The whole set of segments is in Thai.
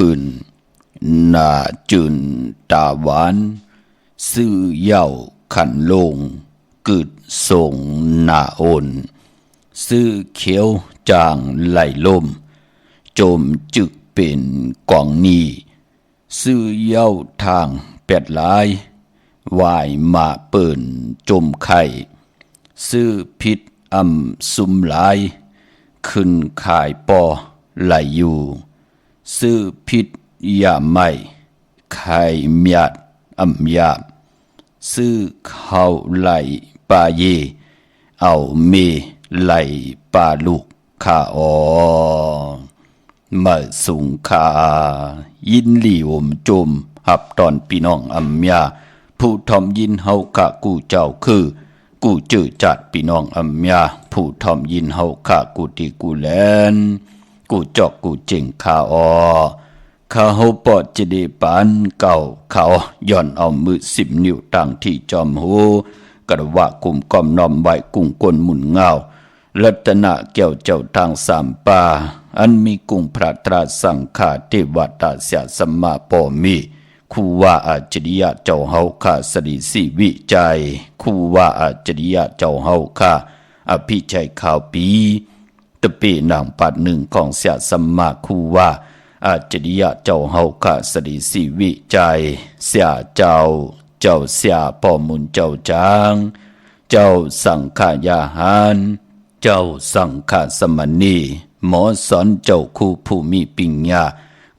ขึ้นหน้าจืนตาหวานซื้อเย้าขันลงกึดส่งหน้าโอนซื้อเขียวจางไหลลมจมจึกเป็นกองนี้ซื้อเย้าทางแปดหลายวายมาเปิ่นจมไข่ซื้อพิษซุมหลายขึ้นขายปอไหลอยู่ซื้อพิษยาไม่ไข่เมียดยาบซื้อข้าวไหลปาเยเอาเมไหลปาลูกข้ามาสุงคายินหลีวมจมหับตอนพี่น้องยาผู้ทอมยินเฮากะกูเจ้าคือกูจื้อจัดพี่น้องยาผู้ทอมยินเฮากะกูติกูแลนกูจอกกูเจ๋งข้าข้าเฮาปอดจะได้ปานเก่าเขาย่อนเอามือ10 นิ้วตั้งที่จอมหูกระวะกุมกอมน้อมไว้กุ้งก้นหมุนเงารัตนะแก้วเจ้าทางสามป่าอันมีกุ้งพระตราสังฆาเทวตาเสียสัมมาปอมีคู่ว่าอาจริยะเจ้าเฮาข้าสริสิวิจัยคู่ว่าอาจริยะเจ้าเฮาข้าอภิชัยข่าวปีตะเปนางปัดหนึ่งของเสียสัมมาคู่ว่าอาจริยะเจ้าเฮาข้าสริสิวิจัยเสียเจ้าเสียปอมุนเจ้าจางเจ้าสังฆายาหารเจ้าสังฆสมณีหมอสอนเจ้าคู่ผู้มีปิญญา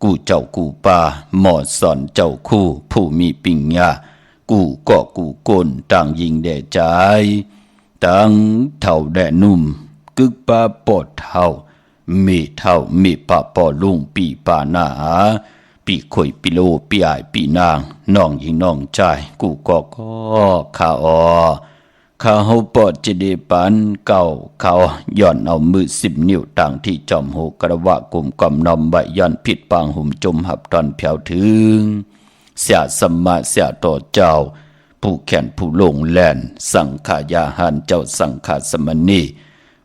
กูเจ้ากูป่าหมอสอนเจ้าคู่ผู้มีปิญญากูก็กูกลต่างยิงแด่ใจต่างเท่าแด่นุ่มกึกป่าปอดเท่ามีเท่ามีป่าปอลุงปีป่าหน้าปีข่อยปีโลปีอายปีนางน้องยิงน้องใจกูก็ข้าข้าเฮาปอดจะได้ปานเก่าเขาย่อนเอามือ10 นิ้วต่างที่จอมหูกระวะกลุ่มกอมนอมใบย่อนผิดปางหุ่มจมหับตอนแผ่วถึงเสียสมมาเสียต่อเจ้าผู้แขนผู้ลงแล่นสังขายาหารเจ้าสังฆสมณี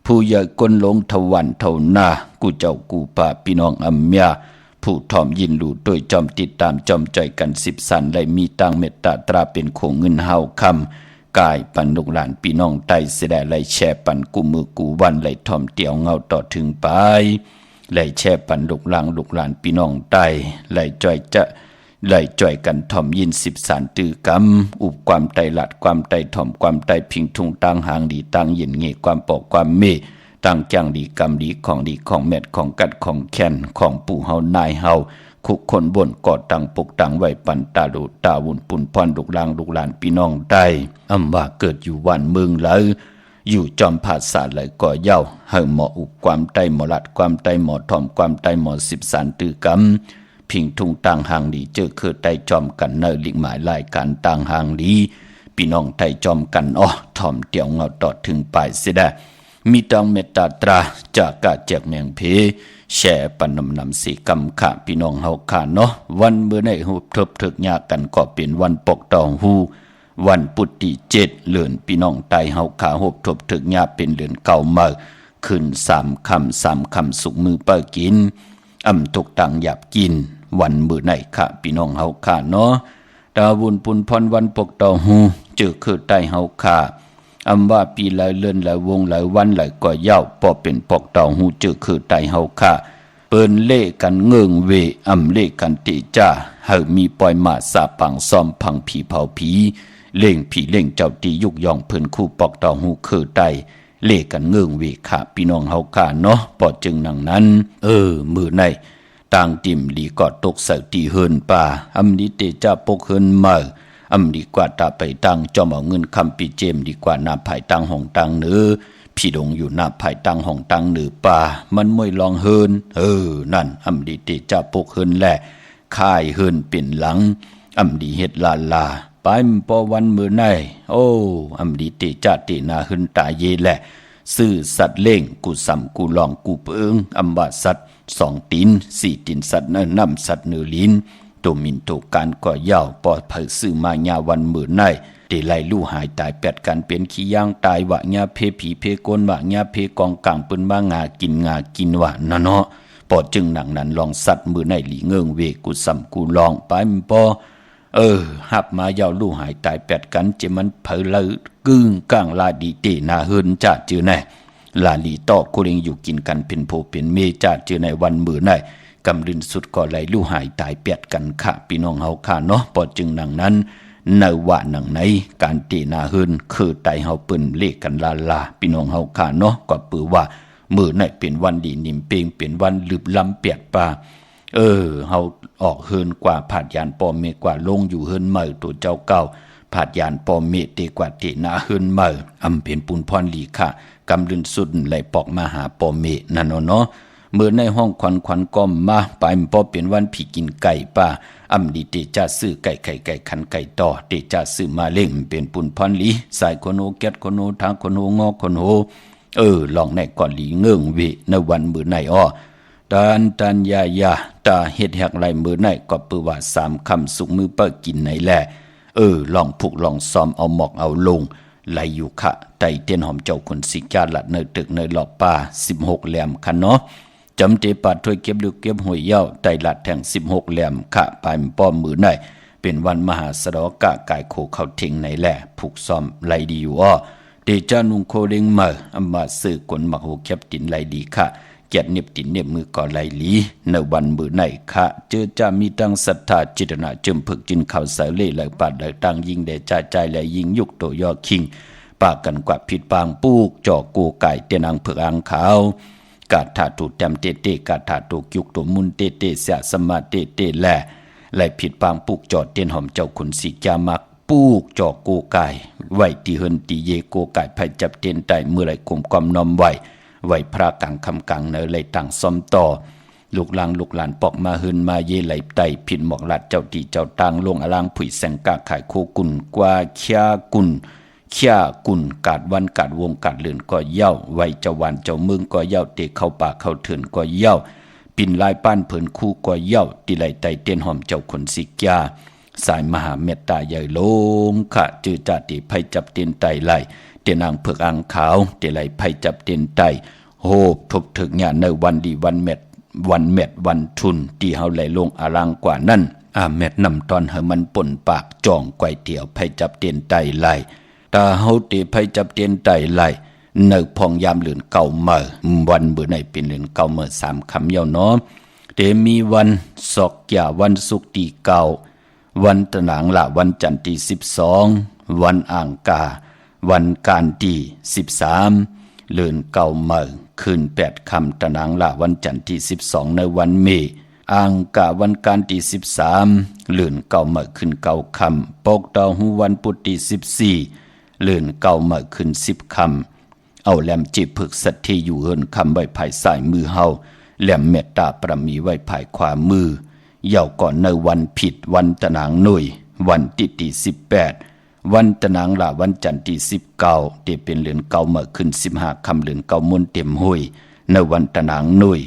ผู้ใหญ่ก้นลงทวันเท่าหน้ากูเจ้ากูป่าพี่น้องยาผู้ทอมยินหลู่โดยจอมติดตามจอมใจกัน10 สันและมีตังเมตตาตราเป็นคงเงินเฮาคำกายปันลูกหลานพี่น้องไตเสดไหลแช่ปันกูมือกูวันไหลทอมเตียวเงาต่อถึงไปไหลแช่ปันลูกหลานพี่น้องไตไหลจ่อยกันทอมยิน10 สานตือกำอุบความไตหลัดความไตทอมความไตพิงทุงตั้งหางดีตั้งเย็นเงยความปอกความเมตั้งจังดีกำดีของเม็ดของกัดของแค้นของปู่เฮานายเฮาคุกคนบนกอดตังปกตังไว้ปันตาดูตาวุ่นปุ่นพรลูกหลานพี่น้องได้ว่าเกิดอยู่วันเมืองแล้วอยู่จอมภาษาเลยก่อเย้าให้หมออุบความไตหมอลัดความไตหมอทอมความไตหมอ10 สานตือกำพิงทุงต่างหางดีเจอคือไตจอมกันเนลิกหมายรายการต่างหางดีพี่น้องไตจอมกันทอมเตียวเงาต่อถึงปลายเสียได้มีตังเมตตาตราจากกาแจกแมงเพแช่ปันนำสีกำขาพี่น้องเฮาขาเนาะวันเมื่อในหูทบถึกยากันก็เป็นวันปกตองหูวันปุตติ7 เดือนพี่น้องไตเฮาขาหบทบถึกยาเป็นเดือนเก่ามาขึ้น3 คำสุกมือเปิกินทุกตังหยาบกินวันมื้อไหนค่ะพี่น้องเฮาค่ะเนาะดาวุนปุนพรวันปกตองหูเจอคือไตเฮาค่ะว่าปีหลายเลื่อนหลายวงหลายวันหลายก่อเย้าพอเป็นปอกตองหูเจอคือไตเฮาค่ะเปิ้นเล่กันเงิงเวเล่กันติจ้าเฮามีปล่อยมาสาปังซ่อมพังผีเผาผีเล่งผีเล่งเจ้าตียุกยองเพิ่นคู่ปอกตองหูคือไตเล่กันเงิงเวค่ะพี่น้องเฮาค่ะเนาะปอจึงนังนั้นมือในต่างติ่มลีกอดตกใส่ตีเฮินป่าดิเตจ้าปกเฮินมาดีกว่าตาไปตั้งจอมเอาเงินคำปีเจมดีกว่านาภายตั้งห้องตั้งเนื้อพี่ดงอยู่นาภายตั้งห้องตั้งเนื้อป่ามันมวยลองเฮินนั่นดีเตจ้าปกเฮินแหละค่ายเฮินเป็นหลังดีเฮ็ดลาไปปอวันมือในดีเตจ้าเตนาเฮินตาเยแหละซื้อสัตว์เล่งกูสำกูลองกูเปิงว่าสัตว์2 ตีน4 ตีนสัตว์น้ำสัตว์เนื้อลิ้นตัวมินตัวการก่อเย้าปอดเผยซื้อมาญาวันมือในเดไลลู่หายตาย8 กันเป็นขี้ย่างตายวะญาเพผีเพโกนวะญาเพกองกลางเปิ้นมางากินวะนะเนาะ ปอจึงหนังนั้นลองสัตว์มือในหลีเงิงเวกูซ้ำกูลองไปมปอหับมายาวลู่หายตายแปดกันเจมันเผลอกึ่งก้างลาดีเตนาเฮินจะจือแน่ลาลีต่อกูเรงอยู่กินกันเป็นโพเป็นเมจะจือในวันมือในกำลินสุดก็ไหลลู่หายตายแปดกันค่ะพี่น้องเฮาค่ะเนาะปอจึงหนังนั้นในว่าหนังไหนการเตนาเฮินคือไตเฮาเปิ้นเลขกันลาพี่น้องเฮาค่ะเนาะก็ปือว่ามือในเป็นวันดีนิ่มเปงเป็นวันลึบล้ำเปียดป่าเฮาออกเฮินกว่าผาดยานปอมเมกว่าลงอยู่เฮินเมอตัวเจ้าเก่าผาดยานปอมเมเตกว่าเตนาเฮินเมออำเป็นปุนพรหลีค่ะกำลึนสุดไหลปอกมาหาปอมเมนั่นเนาะเมื่อในห้องควันก้อมมาไปปอเป็นวันผีกินไก่ป่าอำดีเตจ่าซื้อไก่ขันไก่ต่อเตจ่าซื้อมาเล่งเป็นปุนพรหลีสายคนโอแก๊ดคนโอทางคนโองอคนโหลองในก่อนหลีเงื่งเวในวันมือในตันยาตาเฮ็ดแหกไหลมือในก็ปือว่า3คำสุกมือเปิ้กินไหนแลลองผูกลองซ้อมเอาหมอกเอาลงไหลอยู่ค่ะไตเต้นหอมเจ้าคนสิกาละเนยตึกเนยหลอกป่า16แหลมคันเนาะจำเตปัดถ้วยเก็บลึกเก็บหวยเย้าไตลัดแทง16แหลมค่ะปลายป้อมมือในเป็นวันมหาสะดอกะกายโคเข้าทิ้งในแหละผูกซ้อมไหลดีอยู่เดจานุงโคเริงเมออำมาสื่อกลมักโหแคบตินไหลดีค่ะเกียรติเน็บตินเน็บมือก่อไหลลีในวันมือในค่ะเจอจะมีตั้งศรัทธาจิตนาจึมพึกจินข่าวสายเล่ไหลปัดไหลตั้งยิงเดจาใจและยิงยุกโตยอคิงปากกันกว่าผิดปางปูกจ่อกูไก่เตนังพึกอังขาวกาถาถูแตมเตเตกาถาถูยุกตัวมุนเตเตเสียสมาเตเตแลไหลผิดปางปูกจ่อเตียนหอมเจ้าขุนสีจามักปูกจอกโกไก่ไหวตีเฮินตีเยโกไก่ไผจับเตียนไตเมื่อไรกลมกอมนอมไหวพระกังคำกังเนอไหลต่างซ้อมต่อลูกหลานปอกมาเฮินมาเยไหลไตผิดหมอกหลัดเจ้าตีเจ้าตางลงอลังผุยแสงกาขายโคกุนกว่าเคียกุนกาดวันกาดวงกาดเลื่อนก็เย้าไหวเจ้าวันเจ้าเมืองก็เย้าเตะเข้าป่าเข้าเถื่อนก็เย้าปินลายป้านเผินคู่ก็เย้าตีไหลไตเตียนหอมเจ้าคนสิกาสายมหาเมตตาใหญ่ลงค่ะจือจาติไผจับเตียนไตไหลเตียนอังเผือกอังขาวเตไหลไผจับเตียนไตโหบทบถึงเนี่ยในวันดีวันเม็ดวันทุนที่เฮาไหลลงอลังกว่านั้นเม็ดนำตอนเฮมันป่นปากจ่องก๋วยเตี๋ยวไผจับเตียนไตไหลตาเฮาติไผจับเตียนไตไหลในพองยามเหลือนเก่าเมื่อวันเบื่อในเป็นเหลือนเก่าเมื่อ3คำยาวเนาะเตมีวันศอกยาวันศุกร์ที่เก่าวันตะหนางละวันจันทร์ที่12วันอ่างกาวันการที่13เลือนเก่าเมื่อคืน8ค่ำตะหนางละวันจันทร์ที่12ในวันเมอ่างกาวันการที่13เลือนเก่าเมื่อคืนเก่าค่ำปกดาวหูวันพุธที่14เลือนเก่าเมื่อคืน10ค่ำเอาแหลมจิบผึกสัตที่อยู่เฮินคำไว้ภายซ้ายมือเฮาแหลมเมตตาประมีไว้ภายขวามือเย่าก่อนในวันผิดวันตะนางหน่วยวันที่18วันตะนางละวันจันทร์ที่19ที่เป็นเหลือนเก่าเมื่อขึ้น15ค่ำเหลือนเก่ามนเต็มห้วยในวันตะนางหน่วย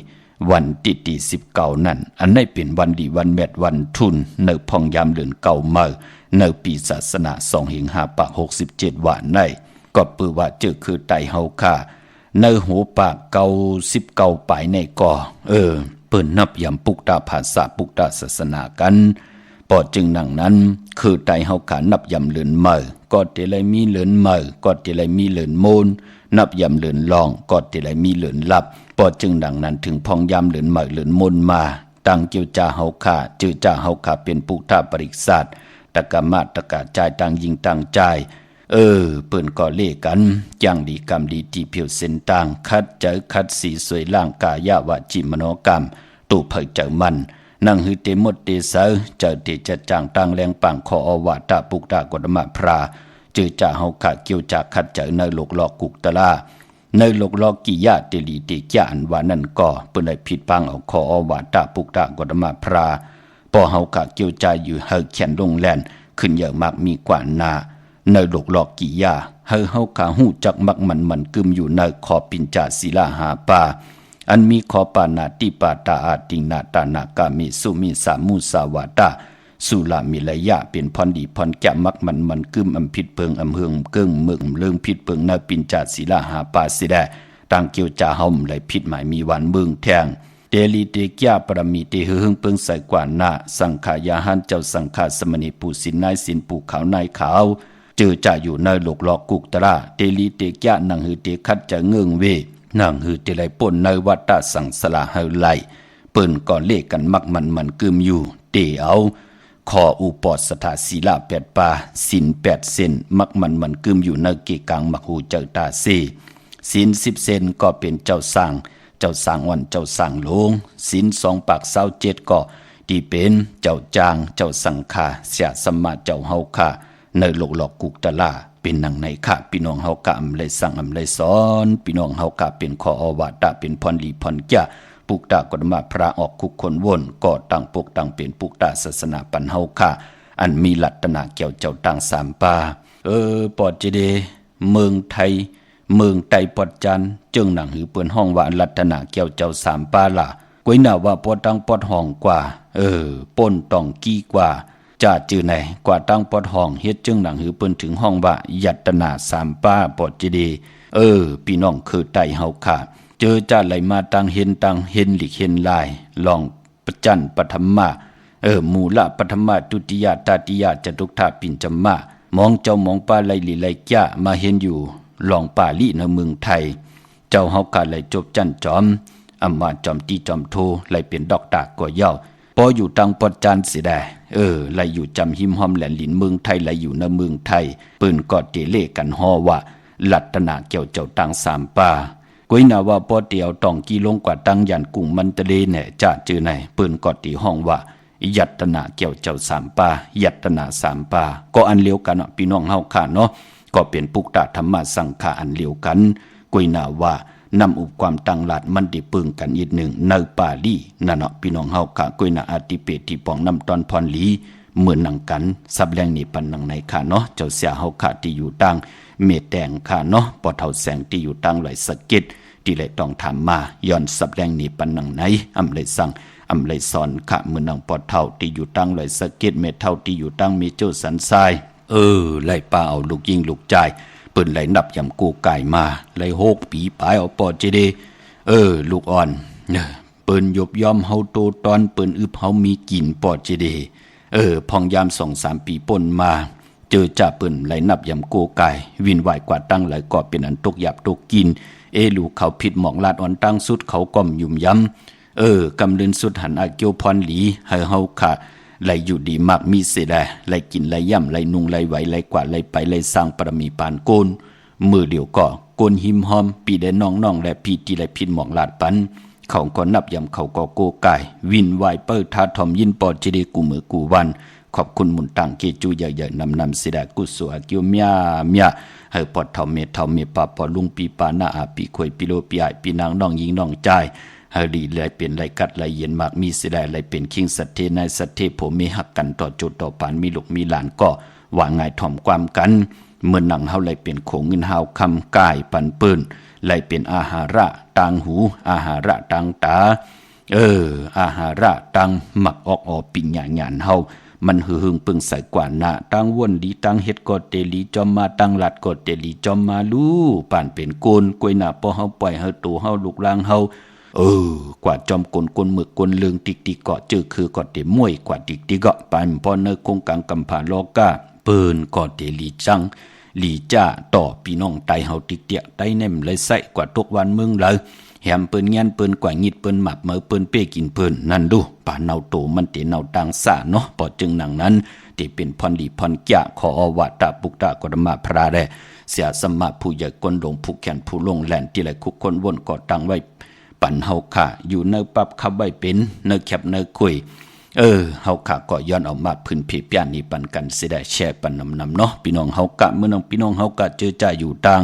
วันที่19นั่นอันนี้เป็นวันดีวันแมดวันทุนในพองยามเหลือนเก่าเมื่อในปีศาสนา2567ว่าในก็ปือว่าเจอคือไตเฮาค่ะในหูปากเก่า19ปลายในก่อเปิ้นนับยำปุกตาภาษาปุกตาศาสนากันปอจึงนั่งนั้นคือไตเฮาขานับยำเลือนเมอก็เตไลมีเลือนเมอก็เตไลมีเลือนโมนนับยำเลือนลองก็เตไลมีเลือนลับปอจึงดังนั้นถึงพองยำเลือนเมอเลือนโมนมาตั้งเกี่ยวจ่าเฮาขาจือจ่าเฮาขาเป็นปุกตาปริศาสตะกะมาตะกะจ่ายต่างยิงต่างจ่ายเปิ้นก็เล่กันอย่างดีกรรมดีที่เพียวเส้นต่างคัดเจอคัดสีสวยล่างกายาวจิมโนกรรมตู่เผยเจอมันนั่งหือเตมดเตเสาเจอเตจะจางต่างแรงปังคออวาตาปุกตากฎมะพราจือจ่าเฮาขาเกี่ยวจากคัดเจอในโลกหลอกกุกตะลาในโลกหลอกกิยาเตลีเตจานว่านั่นก็เปิ้นได้ผิดปังเอาคออวาตาปุกตากฎมะพราพอเฮาขาเกี่ยวใจอยู่เฮาเขียนลงแลนขึ้นเยอะมากมีกว่านาในโลกหลอกกิยาเฮาขาหูจักมักมันกึมอยู่ในขอปิญจาศิลาหาปาอันมีขอปานาติปาตาอาตินาตานากามิสุมิสามุสาวาตาสุลามิระยะเป็นพรดีพรแก่มักมันกึมอำพิดเปิงอำเฮืองเกิ้งเมืองเรื่องพิดเปิงในปิญจาศิลาหาปาสิได้ต่างเกี่ยวจาเฮาไหลพิดหมายมีวันเมืองแทง เตลีเตกยาปรมีเตหึงเปิงใส่กว่านาสังขายาหันเจ้าสังขาสมณีปูสินนายสินปูขาวนายขาวเจอจะอยู่ในหลกหลอกกุกตระเตลีเตกยานังหือเตคัดจะเงื่องเวนังหือเตไลป่นในวัดตาสังสลาเฮไลเปิ้นก่อนเลขกันมักมันกึมอยู่เตเอาขออุปอดสถาศีลา8ปาศีล8เส้นมักมันกึมอยู่ในเกกลางมักหูเจ้าตาเซศีล10เส้นก็เป็นเจ้าสร้างวันเจ้าสร้างโลงศีล2ปาก27ก็ที่เป็นเจ้าจางเจ้าสังฆาเสียสมมาเจ้าเฮาค่ะในโลกหลอกกุกตะลาเป็นนังในค่ะพี่น้องเฮากะอำเลยสั่งอำเลยสอนพี่น้องเฮากะเป็นขออวาตะเป็นพรลีพรแก่ปุกตากฎมาพระออกคุกคนวนก็ตั้งปกตั้งเป็นปุกตาศาสนาปันเฮาค่ะอันมีลัตนาเกี่ยวเจ้าตั้งสามปาปอดเจเดเมืองไทยเมืองไตปอดจันจึงหนังหือเปิ้นห้องว่าลัตนาเกี่ยวเจ้าสามปาล่ะก้อยหน้าว่าปอดตั้งปอดห้องกว่าป่นต้องกี้กว่าจะจื้อไหนกว่าตั้งปอดห้องเฮ็ดจึงหนังหือเปิ้นถึงห้องว่ายัตนาสามปาปอดเจเดพี่น้องคือไตเฮาค่ะเจอจ้าไหลมาตังเห็นหลีกเห็นลายลองประจันปฐมมามูละปฐมมาตุติยาตาติยาจตุกถาปินจัมมามองเจ้ามองป้าไหลหลีไหลแก่มาเห็นอยู่ลองป่าลี่ในเมืองไทยเจ้าเฮากะไหลจบจันจอมอำมาจอมตีจอมโทไหลเป็นดอกตากว่าเย้าพออยู่ตังปอดจันสิได้ไหลอยู่จำหิมหอมแหลนหลินเมืองไทยไหลอยู่ในเมืองไทยปืนกอดเตเลกันฮอว่าลัตนาเกี่ยวเจ้าตังสามป่าก้อยนาว่าปอเตียวต้องกีลงกว่าตั้งยันกุ้งมันตะเลเนี่ยจะจือไหนปืนกอดตีห้องว่ายัตนาเกี่ยวเจ้าสามปายัตนาสามปาก็อันเลียวกันพี่น้องเฮาค่ะเนาะก็เป็นปุกตะธรรมะสังฆาอันเลียวกันก้อยนาว่านำอุปความตั้งหลัดมันได้ปึงกันอีกหนึ่งในปาลีนั่นเนาะพี่น้องเฮาค่ะก้อยนาอาติเปติปองนำตอนพรลีเหมือนหนังกันสับแรงนี่ปันหนังในค่ะเนาะเจ้าเสียเฮาค่ะที่อยู่ตั้งเมตแดงค่ะเนาะปอเท่าแสงที่อยู่ตั้งไหลสะเก็ดที่เลยต้องถามมาย้อนสับแรงนี่ปันหนังไหนอำเลยสั่งอำเลยสอนค่ะมือนังปอเท่าที่อยู่ตั้งไหลสะเก็ดเมตเท่าที่อยู่ตั้งมีโจสันทรายไล่ป้าเอาลูกยิงลูกใจเปิ้นไหลนับยำกูไก่มาไหลโฮกปีปลายเอาปอเจเดลูกอ่อนเปิ้นยบยอมเฮาโตตอนเปิ้นอึบเฮามีกินปอเจเดพองยาม2-3 ปีป่นมาเจอจ่าเปิ้นไหลนับยำโกไก่วินไหวกว่าตั้งไหลก็เป็นอันตกหยับตกกินลูกเขาผิดหมองลาดอ่อนตั้งสุดเขาก้มยุ่มย้ำกำลืนสุดหันอาเกียวพรหลีให้เฮาค่ะไหลอยู่ดีมากมีเสดไหลกินไหลย่ำไหลนุงไหลไหวไหลกว่าไหลไปไหลสร้างปรมีปานโกนมือเดียวก็โกนหิมหอมปีเดน้องและพี่ที่ไหลผิดหมองลาดปันเขาก็นับยำเขาก็โกไก่วินไหวเปิดทาทอมยินปอดจีดีกูมือกูวันขอบคุณมุนตังเกจูใหญ่ๆนำเสดกุศลเกียวเมียให้ปอดเท่าเมปาปอลุงปีปาหน้าอาปีควยปีโลปีไอปีนางน้องยิงน้องใจให้ดีเลยเป็นไรกัดไรเย็นมากมีเสดไรเป็นคิงสัตเทนายสัตเทผมมีหักกันต่อจุดต่อปานมีลูกมีหลานก็ว่าง่ายถ่อมความกันเมื่อหนังเฮาไรเป็นโขงเงินเฮาคำกายปันปืนไรเป็นอาหาระต่างหูอาหาระต่างตาอาหาระต่างหมักออกปิญญาญาณเฮามันหึงปึงใส่กว่าหน้าตั้งวนลีตั้งเฮ็ดกอเตลีจอมมาตั้งหลัดกอเตลีจอมมาลู่ป่านเป็นโกนกวยหน้าพอเฮาปล่อยเฮาตูเฮาลูกลางเฮากว่าจอมกลหมึกกลเลืองติกเกาะจื้อคือกอเตมวยกว่าติกเกาะปานพอเนคงกังกำผาโลกาเปิ้นกอเตลีจังหลีจ้าต่อพี่น้องไตเฮาติกเตียไตแนมเลยใส่กว่าทุกวันมึงเลยแหมเปิ้นเงี้ยนเปิ้นกว่างิดเปิ้นหมับเมื่อเปิ้นเป้กินเปิ้นนั่นดูป่าเนาโตมันเตเนาต่างสาเนาะปอจึงหนังนั้นที่เป็นพรดีพรแก่ขออวตาปุกตากฎมาพระได้เสียสมะผู้ใหญ่กนลงผู้แขนผู้ลงแหลนที่ไหลคุกคนวนก่อตั้งไว้ปั่นเฮาค่ะอยู่ในปับขับไว้เป็นในแคบในคุยเฮาค่ะก็ย้อนออกมาพื้นเพเปียนี่ปันกันสิได้แชร์ปันนำเนาะพี่น้องเฮากะเมื่อน้องพี่น้องเฮากะเจอจ่าอยู่ต่าง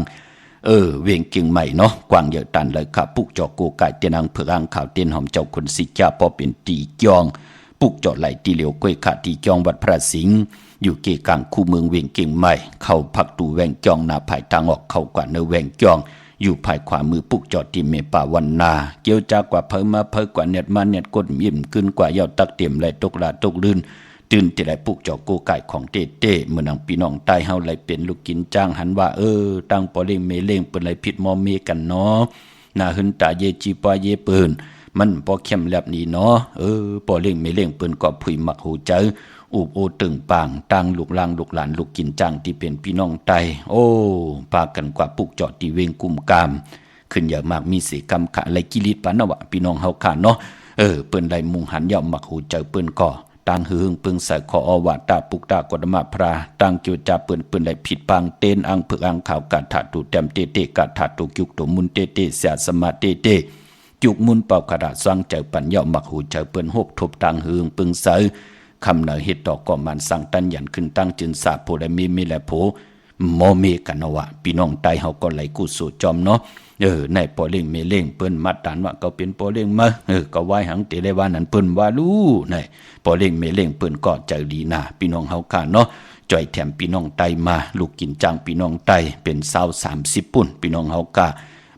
เวียงเก่งใหม่เนาะกวางเยอะตันเลยค่ะปุกจอกโกไก่เตียนังเผือกอ่างข่าวเตียนหอมเจ้าคนสิจ้าพอเป็นตีจองปุกจอไหลตีเหลียวก้อยขาตีจองวัดพระสิงห์อยู่เกกลางคู่เมืองเวียงเก่งใหม่เข้าพักตูแวงจองนาภายทางออกเข้ากว่าเนแวงจองอยู่ภายขวามือปุกจอตีเมป่าวันนาเกี่ยวจากว่าเพิ่มมาเพิ่มกว่าเน็ตมาเน็ตกดยิ้มขึ้นกว่าเย้าตักเต็มไหลตกลาตกลื่นตื่นจะได้ปุกจอกโกไก่ของเต้เมื่อนางพี่น้องใต้เฮาไหลเป็นลูกกินจ้างหันว่าตั้งปอเล่งเมเล่งเปิ้นไหลผิดมอเมกันเนาะนาหึนตาเยจีปาเยเปิ้น มันพอเข้มแลบนี้เนาะปอเล่งไม่เล่งเปิ้นก็ผุยมักหูเจออูบโอตึงปางตั้งลูกหลางลูกหลานลูกกินจังที่เป็นพี่น้องไตพากันกว่าปุกจอดที่เวงกุมกามขึ้นอย่างมากมีเสกรรมขะไรกิริตปานวะพี่น้องเฮาค่ะเนาะเปิ้นได้มุงหันย่อมมักหูเจอเปิ้นก็ต่างหึงปึงใส่ขออวาตาปุกตากดมาพราต่างเกี่ยวจาเปิ้นได้ผิดปังเต้นอังเผือกอังข่าวกาถาตูแต้มเตเตกาถาตูกิกตูมุนเตเตเสียสมาเตเตจุกมุนเป่ากระดาษสร้างเจอปัญญามักหูเจอเปิ้นหกทบต่างหึงปึงใส่คำเหนือเฮ็ดต่อก็มันสั่งตันยันขึ้นตั้งจึนสาโพได้มีแลโพมอเมกันวะพี่น้องไตเฮาก็ไหลกูสู่จอมเนาะในปอเล่งเมเล่งเปิ้นมัดตานว่าก็เป็นปอเล่งมาก็ไว้หังเตเลยว่านั้นเปิ้นว่ารู้ในปอเล่งเมเล่งเปิ้นก็ใจดีนะพี่น้องเฮาค่ะเนาะจ่อยแถมพี่น้องไตมาลูกกินจังพี่น้องไตเป็น20-30ปุ่นพี่น้องเฮาค่ะ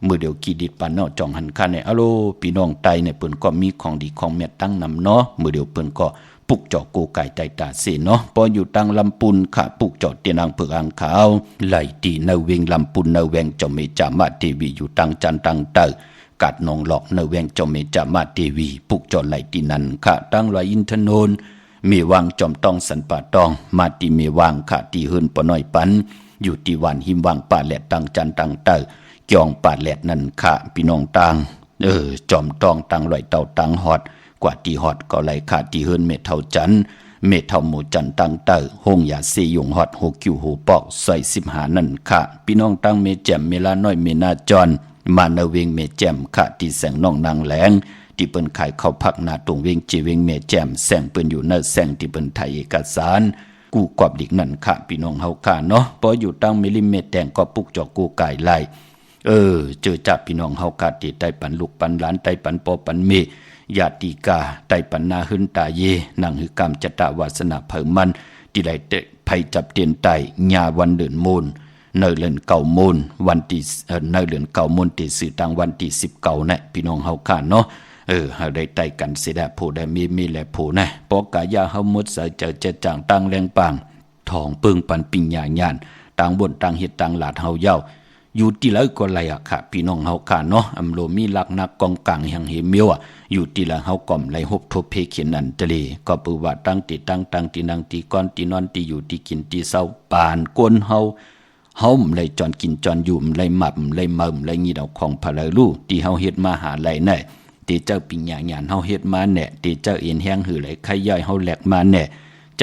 มือเดียวกีดิดปานเนาะจองหันค่าในอะโลพี่น้องไตเนี่ยเปิ้นก็มีของดีของเม็ดตั้งนำเนาะมือเดียวเปิ้นก็ปุกเจาะกูไก่ใจตาเสเนาะพออยู่ตังลำปุนขะปุกเจาะเตียนางเผือกอังขาวไหลตีเนเวงลำปุนเนเวงเจ้าเมจามาเทวีอยู่ตังจันตังเตอกัดนองหลอกเนเวงเจ้าเมจามาเทวีปุกเจาะไหลตีนันขะตังลอยอินทนนมีวางจอมตองสันป่าตองมาตีมีวางขะตีหืนปน้อยปันอยู่ตีวันหิมวางป่าแหลดตังจันตังเตอเกี่ยงป่าแหลดนันขะพี่น้องตังจอมตองตังลอยเต่าตังหอดกว่าตีหอดก็ไหลขาดตีเฮินเมเท่าจันเมเท่าหมู่จันตังเตอห้องยาเสยงหอด6คิวหูปอกใส่15นั่นค่ะพี่น้องตังเมแจ่มเมลาน้อยเมนาจรมาเนเวงเมแจ่มค่ะที่แสงน้องนางแหลงที่เปิ้นขายข้าวผักนาตรงเวงจีเวงเมแจ่มแสงเปิ้นอยู่เนแสงที่เปิ้นถ่ายเอกสารกูกอบดิกนั่นค่ะพี่น้องเฮาค่ะเนาะพออยู่ตังมิลิเมตรแดงก็ปุกจอกกูไก่ไล่เจอจับพี่น้องเฮาค่ะที่ใต้ปันลูกปันหลานใต้ปันปอปันเมญาติกาไตปันนาหึนตาเยนังหือกรรมจตาวาสนาเผิมันที่ไหลเตภัยจับเตียนไตญาวันเดือนมูลเนเลือนเก่ามูลวันที่เนเลือนเก่ามูลที่สื่อต่างวันที่19นะพี่น้องเฮาข้าเนาะเฮาได้ไตกันเสดาผู้ได้มีแลผู้นะปอกายาเฮาหมดใส่เจอเจจางตั้งแรงปางทองปึงปันปิญญาญาณต่างบนต่างเฮ็ดต่างหลาดเฮาเย้าอยู่ที่แล้วก็ไรอะค่ะพี่น้องเฮาค่ะเนาะอำโลมีลักนักกองกลางแห่งเฮเมียวอยู่ที่ละเฮาก่อมไหลหบทบเพเขียนอันตะเลก็ปือว่าตั้งติตั้งที่นั่งที่ก้อนที่นอนที่อยู่ที่กินที่เศร้าปานกวนเฮาไหลจอนกินจอนอยู่ไหลหมับไหลเมิ่มไหลงีดเอาของพะเลลูที่เฮาเฮ็ดมาหาไหลแน่ที่เจ้าปิญญาญาณเฮาเฮ็ดมาแน่ที่เจ้าเอ็นแห้งหือไหลไข่ย่อยเฮาแหลกมาแน่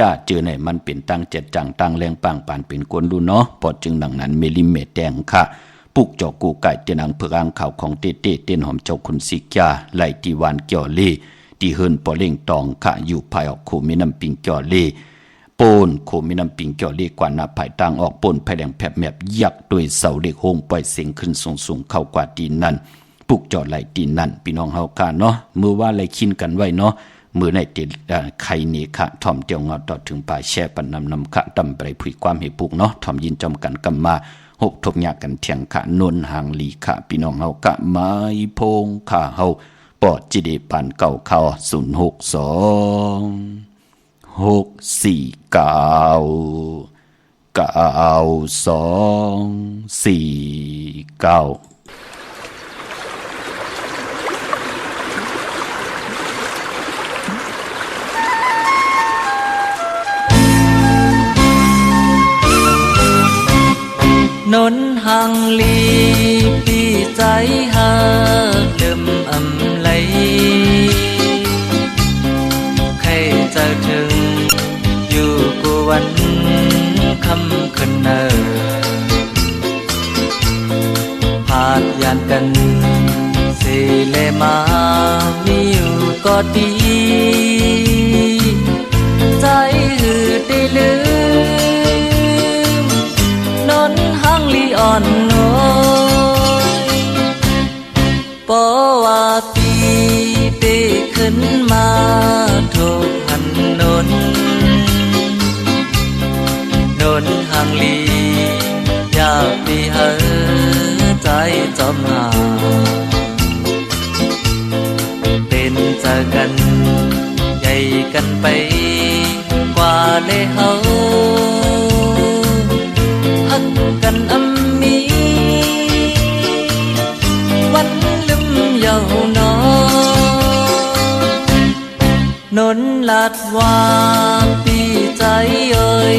จ้าเจอไหนมันเป็นตั้งเจ็ดจังตั้งแรงปางปานเป็นกวนลูเนาะพอจึงดังนั้นมิลลิเมตรแดงค่ะปุกจอกกูไก่เตียนอังเผือกอังข่าวของเต้เต้นหอมเจ้าคุณสิกาไหลตีวานเกี่ยวเล่ที่เฮินปอเล่งตองขะอยู่ภายออกโคมีน้ำปิงเกี่ยวเล่โปนโคมีน้ำปิงเกี่ยวเล่กว่าหน้าภายต่างออกปนภายแดงแผบแมบยักด้วยเสาเล็กโฮงปล่อยเสียงขึ้นสูงเข้ากว่าตีนั่นปุกจอดไหลตีนั่นพี่น้องเฮาค่ะเนาะมือว่าไหลคินกันไว้เนาะมือในติดไข่นี่ค่ะถ่อมเตียวเงาต่อถึงป่าแช่ปันนำค่ะตำไปผุยความให้ปุกเนาะถ่อมยินจอมกันกำมาหกทบยากกันเถียงขะนนหางลีขะพี่น้องเฮากะไม้พงขาเฮาปอดจิเดปันเก่าเขา062-649-9249นนหางลีปีใจหาเดิมอำไหลใครจะถึงอยู่กูวันคำขึ้นเนอพาดยานกันสิเลมามีอยู่ก็ดีใจหืดได้ลืมนนหางลีอ่อนน้อยปอว่าปีเตขึ้นมาทุกหันนนหางลีอยากปีเฮอใจจอมหาเป็นเจอกันใหญ่กันไปกว่าเลยเฮาฮักกันอำมีวันลืมยาวนอน ดว่าปีใจเอ่ย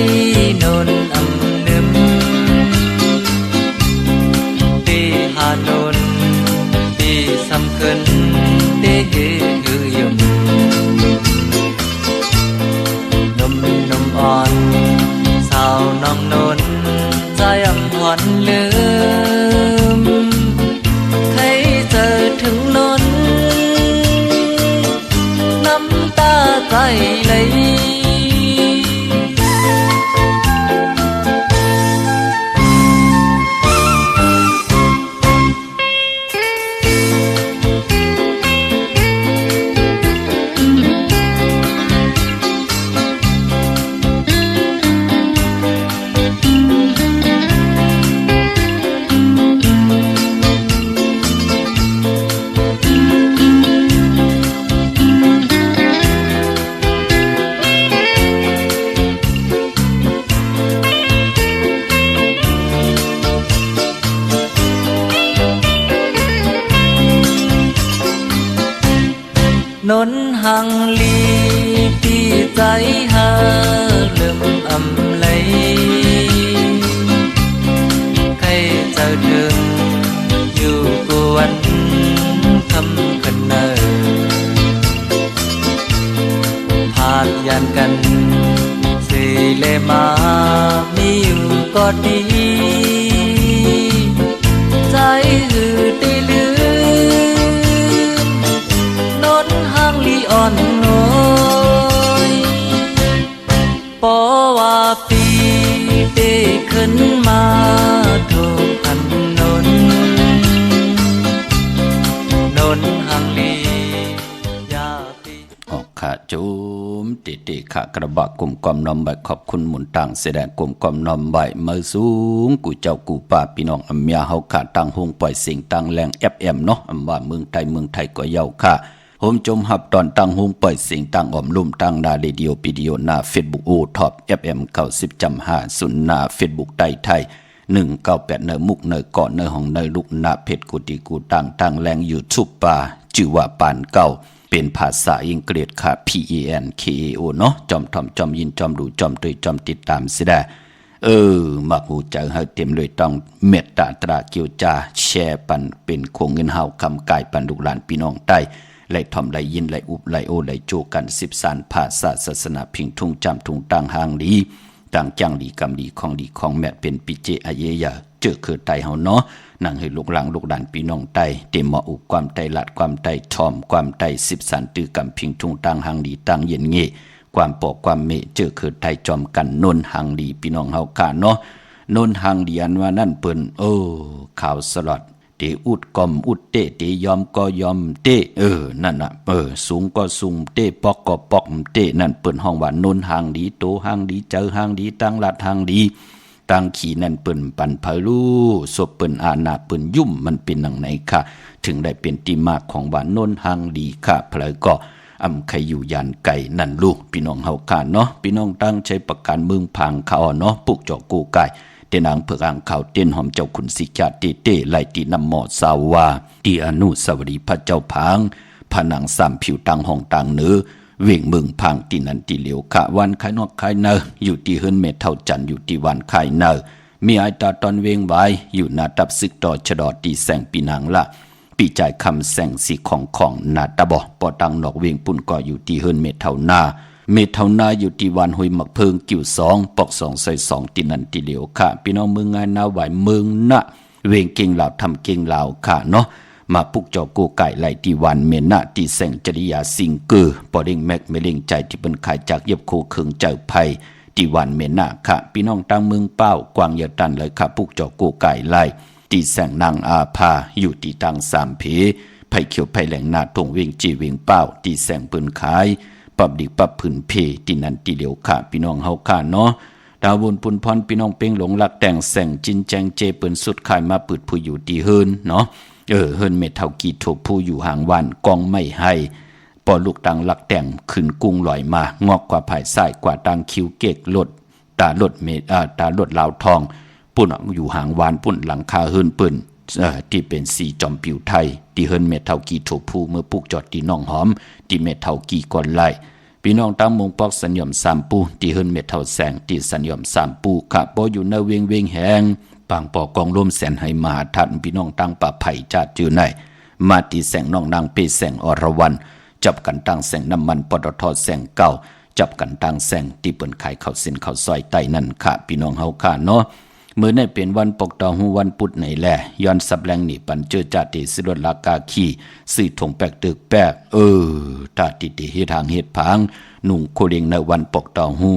นนอำนึมปีหานนปีสำคัญเตหือยมนมนมอ่อนสาวน้องนนใจอำผ่อนลืมใครเจอถึงนนน้ำตาใจไหลนนหังลีปีใจหาเริ่มอำไหลใครเจ้าถึงอยู่กวนคำกันเนอพาดยันกันสิเลมามีอยู่ก็ดีใจหือตีลืลีอ่อนน้อยปอว่าปีเตขึ้นมาถูกพันนนหังลียาปีออกขาจุมติติขะกระบะกลุ่มกอมนอมใบขอบคุณหมุนต่างแสดงกลุ่มกอมนอมใบมือสูงกูเจ้ากูป่าพี่น้องอำยาเฮาขาตั้งหงปล่อยเสียงตั้งแรงFMเนาะอำว่าเมืองไทยก็เยาค่ะผมจมหับตอนตั้งหุงเปิดเสียงตั้งอมลุ่มตั้งนาเรดิโอวิดีโอหน้า Facebook โอท็อป FM 90.5ศูนย์หน้า Facebook ไทย198เนอมุกเนอก่อนเนอของเนอลูกหน้าเพชรกุฏิกูตั้งแรง YouTube ป่าชื่อว่าปานเก่าเป็นภาษาอังกฤษค่ะ PANKAO เนาะจอมทอมจอมยินจอมดูจอมตุยจอมติดตามสิได้มักหูใจเฮาเต็มเลยต้องเมตตาตราเกียวจาแชร์ปันเป็นคงเงินเฮาคำกายปันลูกหลานพี่น้องใต้ไหลทอมไหลยินไหลอุบไหลโอไหลโจกัน10สารภาษาศาสนาพิงทุ่งจำทุ่งต่างหางดีต่างจังดีกำดีของแม่เป็นปิเจอเยยาเจอคือไตเฮาเนาะนั่งให้ลูกหลานลูกหลานพี่น้องใต้เต็มเหมาะอุความไตลัดความไตทอมความไต10สารตื้อกำพิงทุ่งต่างหางดีต่างเย็นเงความปอกความเมเจอคือไทยจอมกันนนหางดีพี่น้องเฮาค่ะเนาะนนหางดีอันว่านั่นเปิ้นข่าวสลอดเตอุดกอมอุดเตเตยอมก็ยอมเตนั่นน่ะสูงก็สูงเตปอกก็ปอกเตนั่นเปิ้นห้องว่านนหางดีโตหางดีเจอหางดีตั้งลัดหางดีตั้งขี่นั่นเปิ้นปันพะลูศพเปิ้นอาณาเปิ้นยุ่มมันเป็นจังไหนค่ะถึงได้เป็นที่มาของว่านนหางดีค่ะเพลยก็อำใครอยู่ยันไก่นั่นลูกพี่น้องเฮาค่ะเนาะพี่น้องตั้งใช้ประกันเมืองพังเขาเนาะปุกจอกกูไก่เตนางเผือกอ่างเขาเต้นหอมเจ้าขุนสิจาเตเตไลตีนำหมอสาวาตีอนุสาวรีย์พระเจ้าพังผนังสามผิวตังห้องตังเนื้อเวียงเมืองพังตีนันตีเหลียวขะวันขายนอกขายเนออยู่ที่เฮิรนเมเท่าจันอยู่ที่วันขายเนอมีไอตาตอนเวงไว้อยู่นาตับซึกต่อชะดอตีแสงปีนางละปีจ่ายคำแสงสีของนาตาบอปอตังนอกเวียงปุ่นก็อยู่ที่เฮิรนเมเท่านาอยู่ที่วันหุยมักเพิงกิ่ว2ปอก2ใส่2ตินันติเหลียวค่ะพี่น้องเมืองงานนาไหวเมืองนะเวงเก่งลาวทำเก่งลาวค่ะเนาะมาปุกจอกูไก่ไหลที่วันเมนะที่แสงจริยาสิงเกอปอเด้งแมกเมเล่งใจที่เป็นขายจากเย็บโคเคืองเจ้าไผ่ที่วันเมนะค่ะพี่น้องตั้งเมืองเป้ากวางเยาตันเลยค่ะปุกจอกูไก่ไหลที่แสงนางอาภาอยู่ที่ตัง3เพไผ่เขียวไผ่แหลงนาตรงเวงจีเวงเป้าที่แสงปืนขายปับดิปับผืนเพตินันติเหลียวค่ะพี่น้องเฮาค่ะเนาะดาวบุญปุนพรพี่น้องเป้งหลงหลักแต่งแสงจินแจงเจเปิ้นสุดขายมาปืดผู้อยู่ที่เฮิรนเนาะเฮิรนเมเท่ากีโถผู้อยู่ห่างวันกองไม่ให้ปอลูกตังหลักแต่งขึ้นกุ้งลอยมางอกกว่าภายซ้ายกว่าตังคิวเกกลดตาลดตาลดลาวทองปุ่นอยู่ห่างวันปุ่นหลังคาเฮิรนเปิ้นที่เป็นสีจอมผิวไทยที่เฮิรนเมเท่ากีโถผู้เมื่อปุกจอดที่น้องหอมที่เมเท่ากีก่อนไล่ พี่น้องตั้งมงปอกสัญญอมสามปูที่เฮินเม็ดเท่าแสงที่สัญญอมสามปูขะปออยู่ในเวงแหงปางปอกกองร่มแสนให้มหาทันพี่น้องตั้งป่าไผ่จัดจือในมาตีแสงน้องนางเปแสงอรวันจับกันตั้งแสงน้ำมันปตทแสงเก่าจับกันตั้งแสงที่เปิ้นขายข้าวเส้นข้าวซอยไต้นั่นค่ะพี่น้องเฮาค่ะเนาะมื้อนี้เป็นวันปกตอฮูวันพุธไหนแลย้อนสับแรงนี่ปันเจอจาติสิรถลากาขี้ซื้อถงแปกตึกแปกตาติเฮ็ดทางเฮ็ดผางนุ่งโคเรงในวันปกตอฮู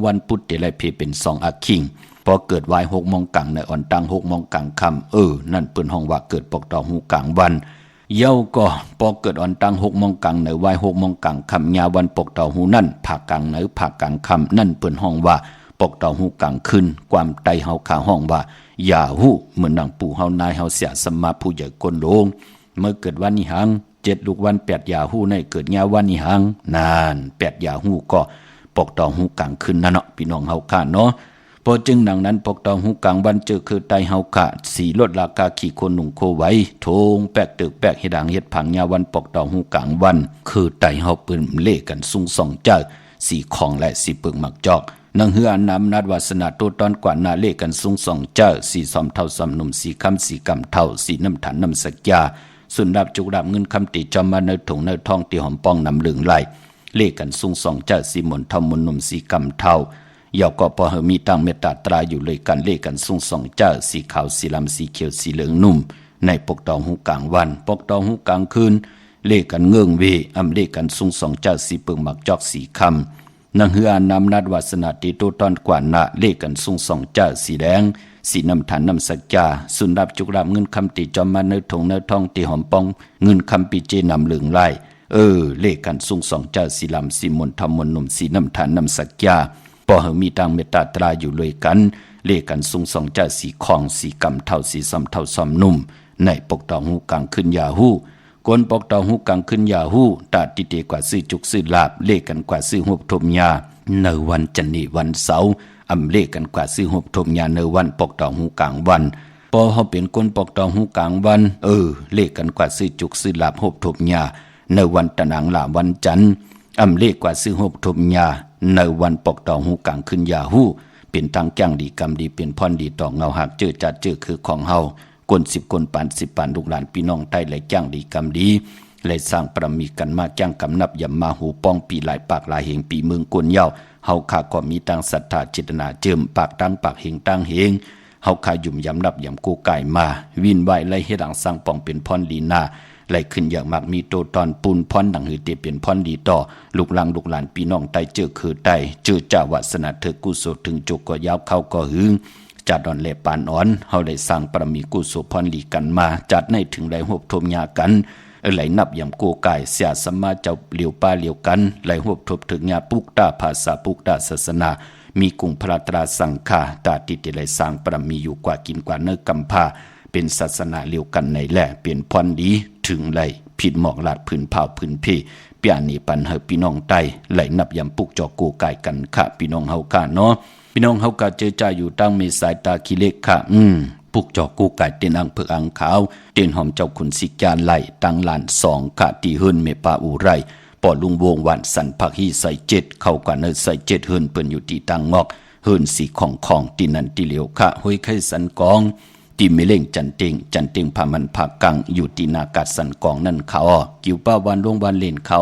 วันพุธเดลัยเพเป็น2อาคิงพอเกิดวาย6 โมงกลางในอ่อนตัง6 โมงกลางค่ำนั่นเปิ้นห้องว่าเกิดปกตอฮูกลางวันเย้าก็พอเกิดอ่อนตัง6 โมงกลางในวาย6 โมงกลางค่ำยาวันปกตอฮูนั่นภาคกลางในภาคกลางค่ำนั่นเปิ้นห้องว่าปกตอฮูกลางคืนความไตเฮาขาห้องว่าอย่าฮู้เหมือนดังปู่เฮานายเฮาเสียสมมาผู้ใหญ่กนโลงเมื่อเกิดวันนี้หัง7 ลูกวัน8อย่าฮู้ในเกิดยาวันนี้หังนาน8อย่าฮู้ก็ปกตอฮูกลางคืนนั่นเนาะพี่น้องเฮาค่ะเนาะพอจึงดังนั้นปกตอฮูกลางวันเจอคือไตเฮาค่ะสีลดราคาขี่คนหนุ่งโคไว้โทงแปกตึกแปกเฮ็ดดังเฮ็ดผังยาวันปกตอฮูกลางวันคือไตเฮาปืนเล่กันซุงส่องเจ้าสีของและสีปึกหมักจอกนังเฮือน้ำนัดวาสนาโตตอนกว่านาเลกันซุงส่องเจ้าสีสอมเท่าสอมหนุ่มสีคำสีกำเท่าสีน้ำฐานน้ำสักยาสุนดับจุกดับเงินคำติจอมมาในถุงในทองตีหอมปองนำเหลืองไหลเลกันซุงส่องเจ้าสีหมนเท่ามนหนุ่มสีกำเท่าเยาก็พอเฮมีตั้งเมตตาตราอยู่เลยกันเลกันซุงส่องเจ้าสีขาวสีลำสีเขียวสีเหลืองนุ่มในปกตองหูกลางวันปกตองหูกลางคืนเลกันเงื่องเวอำเลกันซุงส่องเจ้าสีเปิงหมักจอกสีคำนังเฮือน้ำนัดวาสนาติโตตอนกว่านาเลกันซุงส่องเจ้าสีแดงสีน้ำฐานน้ำสักจาสุนดับจุกดับเงินคำติจอมมาในถงในทองตีหอมปองเงินคำปีเจนำเหลืองไล่เลกันซุงส่องเจ้าสีลำสีมนทำมนหนุ่มสีน้ำฐานน้ำสักจาพอเฮมีตังเมตตาตราอยู่เลยกันเลกันซุงส่องเจ้าสีของสีกำเท่าสีซ้ำเท่าซ้ำนุ่มในปกตองหูกลางขึ้นยาหูกวนปกตองหูกลางขึ้นยาหูตาติเตกว่าซื้อจุกซื้อลาบเลกันกว่าซื้อหบทมยาในวันจันนีวันเสาร์อำเลกันกว่าซื้อหบทมยาในวันปกตองหูกลางวันพอเฮาเป็นคนปกตองหูกลางวันเลกันกว่าซื้อจุกซื้อลาบหบทมยาในวันตะนางลาวันจันทร์อำเลกว่าซื้อหบทมยาในวันปกตองหูกลางขึ้นยาหูเป็นทางแก้งดีกรรมดีเป็นพรดีต่อเงาหักเจอจัดเจอคือของเฮาคน10 คนปาน10 ปานลูกหลานพี่น้องใต้และจ้างดีกรรมดีและสร้างประมีกันมาจ้างกำนับยำมาหูป้องปีหลายปากหลายเหงปีเมืองกวนเย้าเฮาข้าก็มีตั้งศรัทธาเจตนาเจิมปากตั้งปากเหงตั้งเหงเฮาข้ายุ่มยำนับยำกูไก่มาวินไหวไล่เฮ็ดหลังสร้างป้องเป็นพรลีนาไล่ขึ้นอย่างมากมีโตตอนปูนพรดังหือเตเป็นพรดีต่อลูกหลังลูกหลานพี่น้องใต้เจอคือใต้เจอเจ้าวาสนาเธอกุศลถึงจุกก็ยาวเข้าก็หึงจัดดอนเล็บปานอ่อนเฮาได้สร้างปรมีกุศลพรลีกันมาจัดในถึงได้หบทมยากันไหลนับยำโกกายเสียสมาเจ้าเหลียวป้าเหลียวกันไหลหบทบถึงยาปุกตาภาษาปุกตาศาสนามีกุงพระตราสังฆาตาติเตไหลสร้างปรมีอยู่กว่ากินกว่าเนื้อกำพาเป็นศาสนาเหลียวกันในแหละเปลี่ยนพรดีถึงไหลผิดหมอกลาดพื้นเผาพื้นเพเปียนีปันเฮพี่น้องใต้ไหลนับยำปุกจอโกกายกันค่ะพี่น้องเฮาค่ะเนาะพี่น้องเฮากะเจอจ่าอยู่ตั้งเมสายตาขี้เล็กค่ะปุกจอกูไก่เต็นอังเผือกอังขาวเต็นหอมเจ้าขุนสิกานไหลตั้งลาน2กะตีเฮินเมปาอูไรปอลุงวงวันสันผักฮีใส่7เข้ากันเนใส่7เฮินเปิ้นอยู่ที่ตั้งงอกเฮินสีของตีนันตีเหลียวค่ะห้อยไข่สันกองตีเมเล่งจันเต็งพามันผักกังอยู่ตีนากาศสันกองนั่นเขากิวป้าวันลงวันเล่นเขา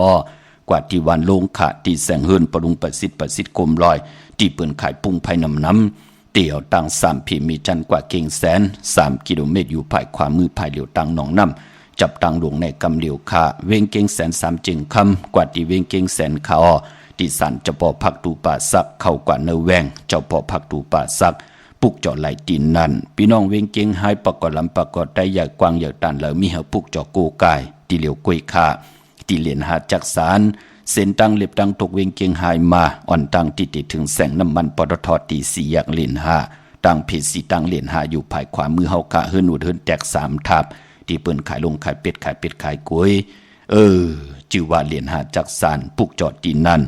กว่าที่วันลงขะตีแสงเฮินปรุงประสิทธิ์กลมลอยที่เปิ้นขายปุ้งไผ่น้ำเตี่ยวตัง3 พีมีจันกว่าเก่งแสน3 กิโลเมตรอยู่ภายขวามือภายเหลียวตังหนองน้ำจับตังหลวงในกำเหลียวคาเวงเก่งแสน3 จึงคำกว่าที่เวงเก่งแสนเขาที่สันเจ้าปอพักตูป่าซักเข้ากว่าเนแวงเจ้าปอพักตูป่าซักปุกเจาะไหลตีนนั่นพี่น้องเวงเก่งหายประกอบลำประกอบได้ใหญ่กว้างใหญ่ตันแล้วมีเหาปุกเจาะโกกายที่เหลียวกวยคาที่เหรียญหาจักสารเส้นตั้งเล็บตั้งตกเวงเกียงหายมาอ่อนตั้งติดถึงแสงน้ำมันปตทตี4 อยากเหรียญ5ตั้งเพจสีตั้งเหรียญ5อยู่ภายขวามือเฮาคะเฮิรนอุดเฮิรนแตก3 ทับที่เปิ้นขายลงขายเป็ดขายกล้วยชื่อว่าเหรียญ5จักสารปุกจอดตีนั่น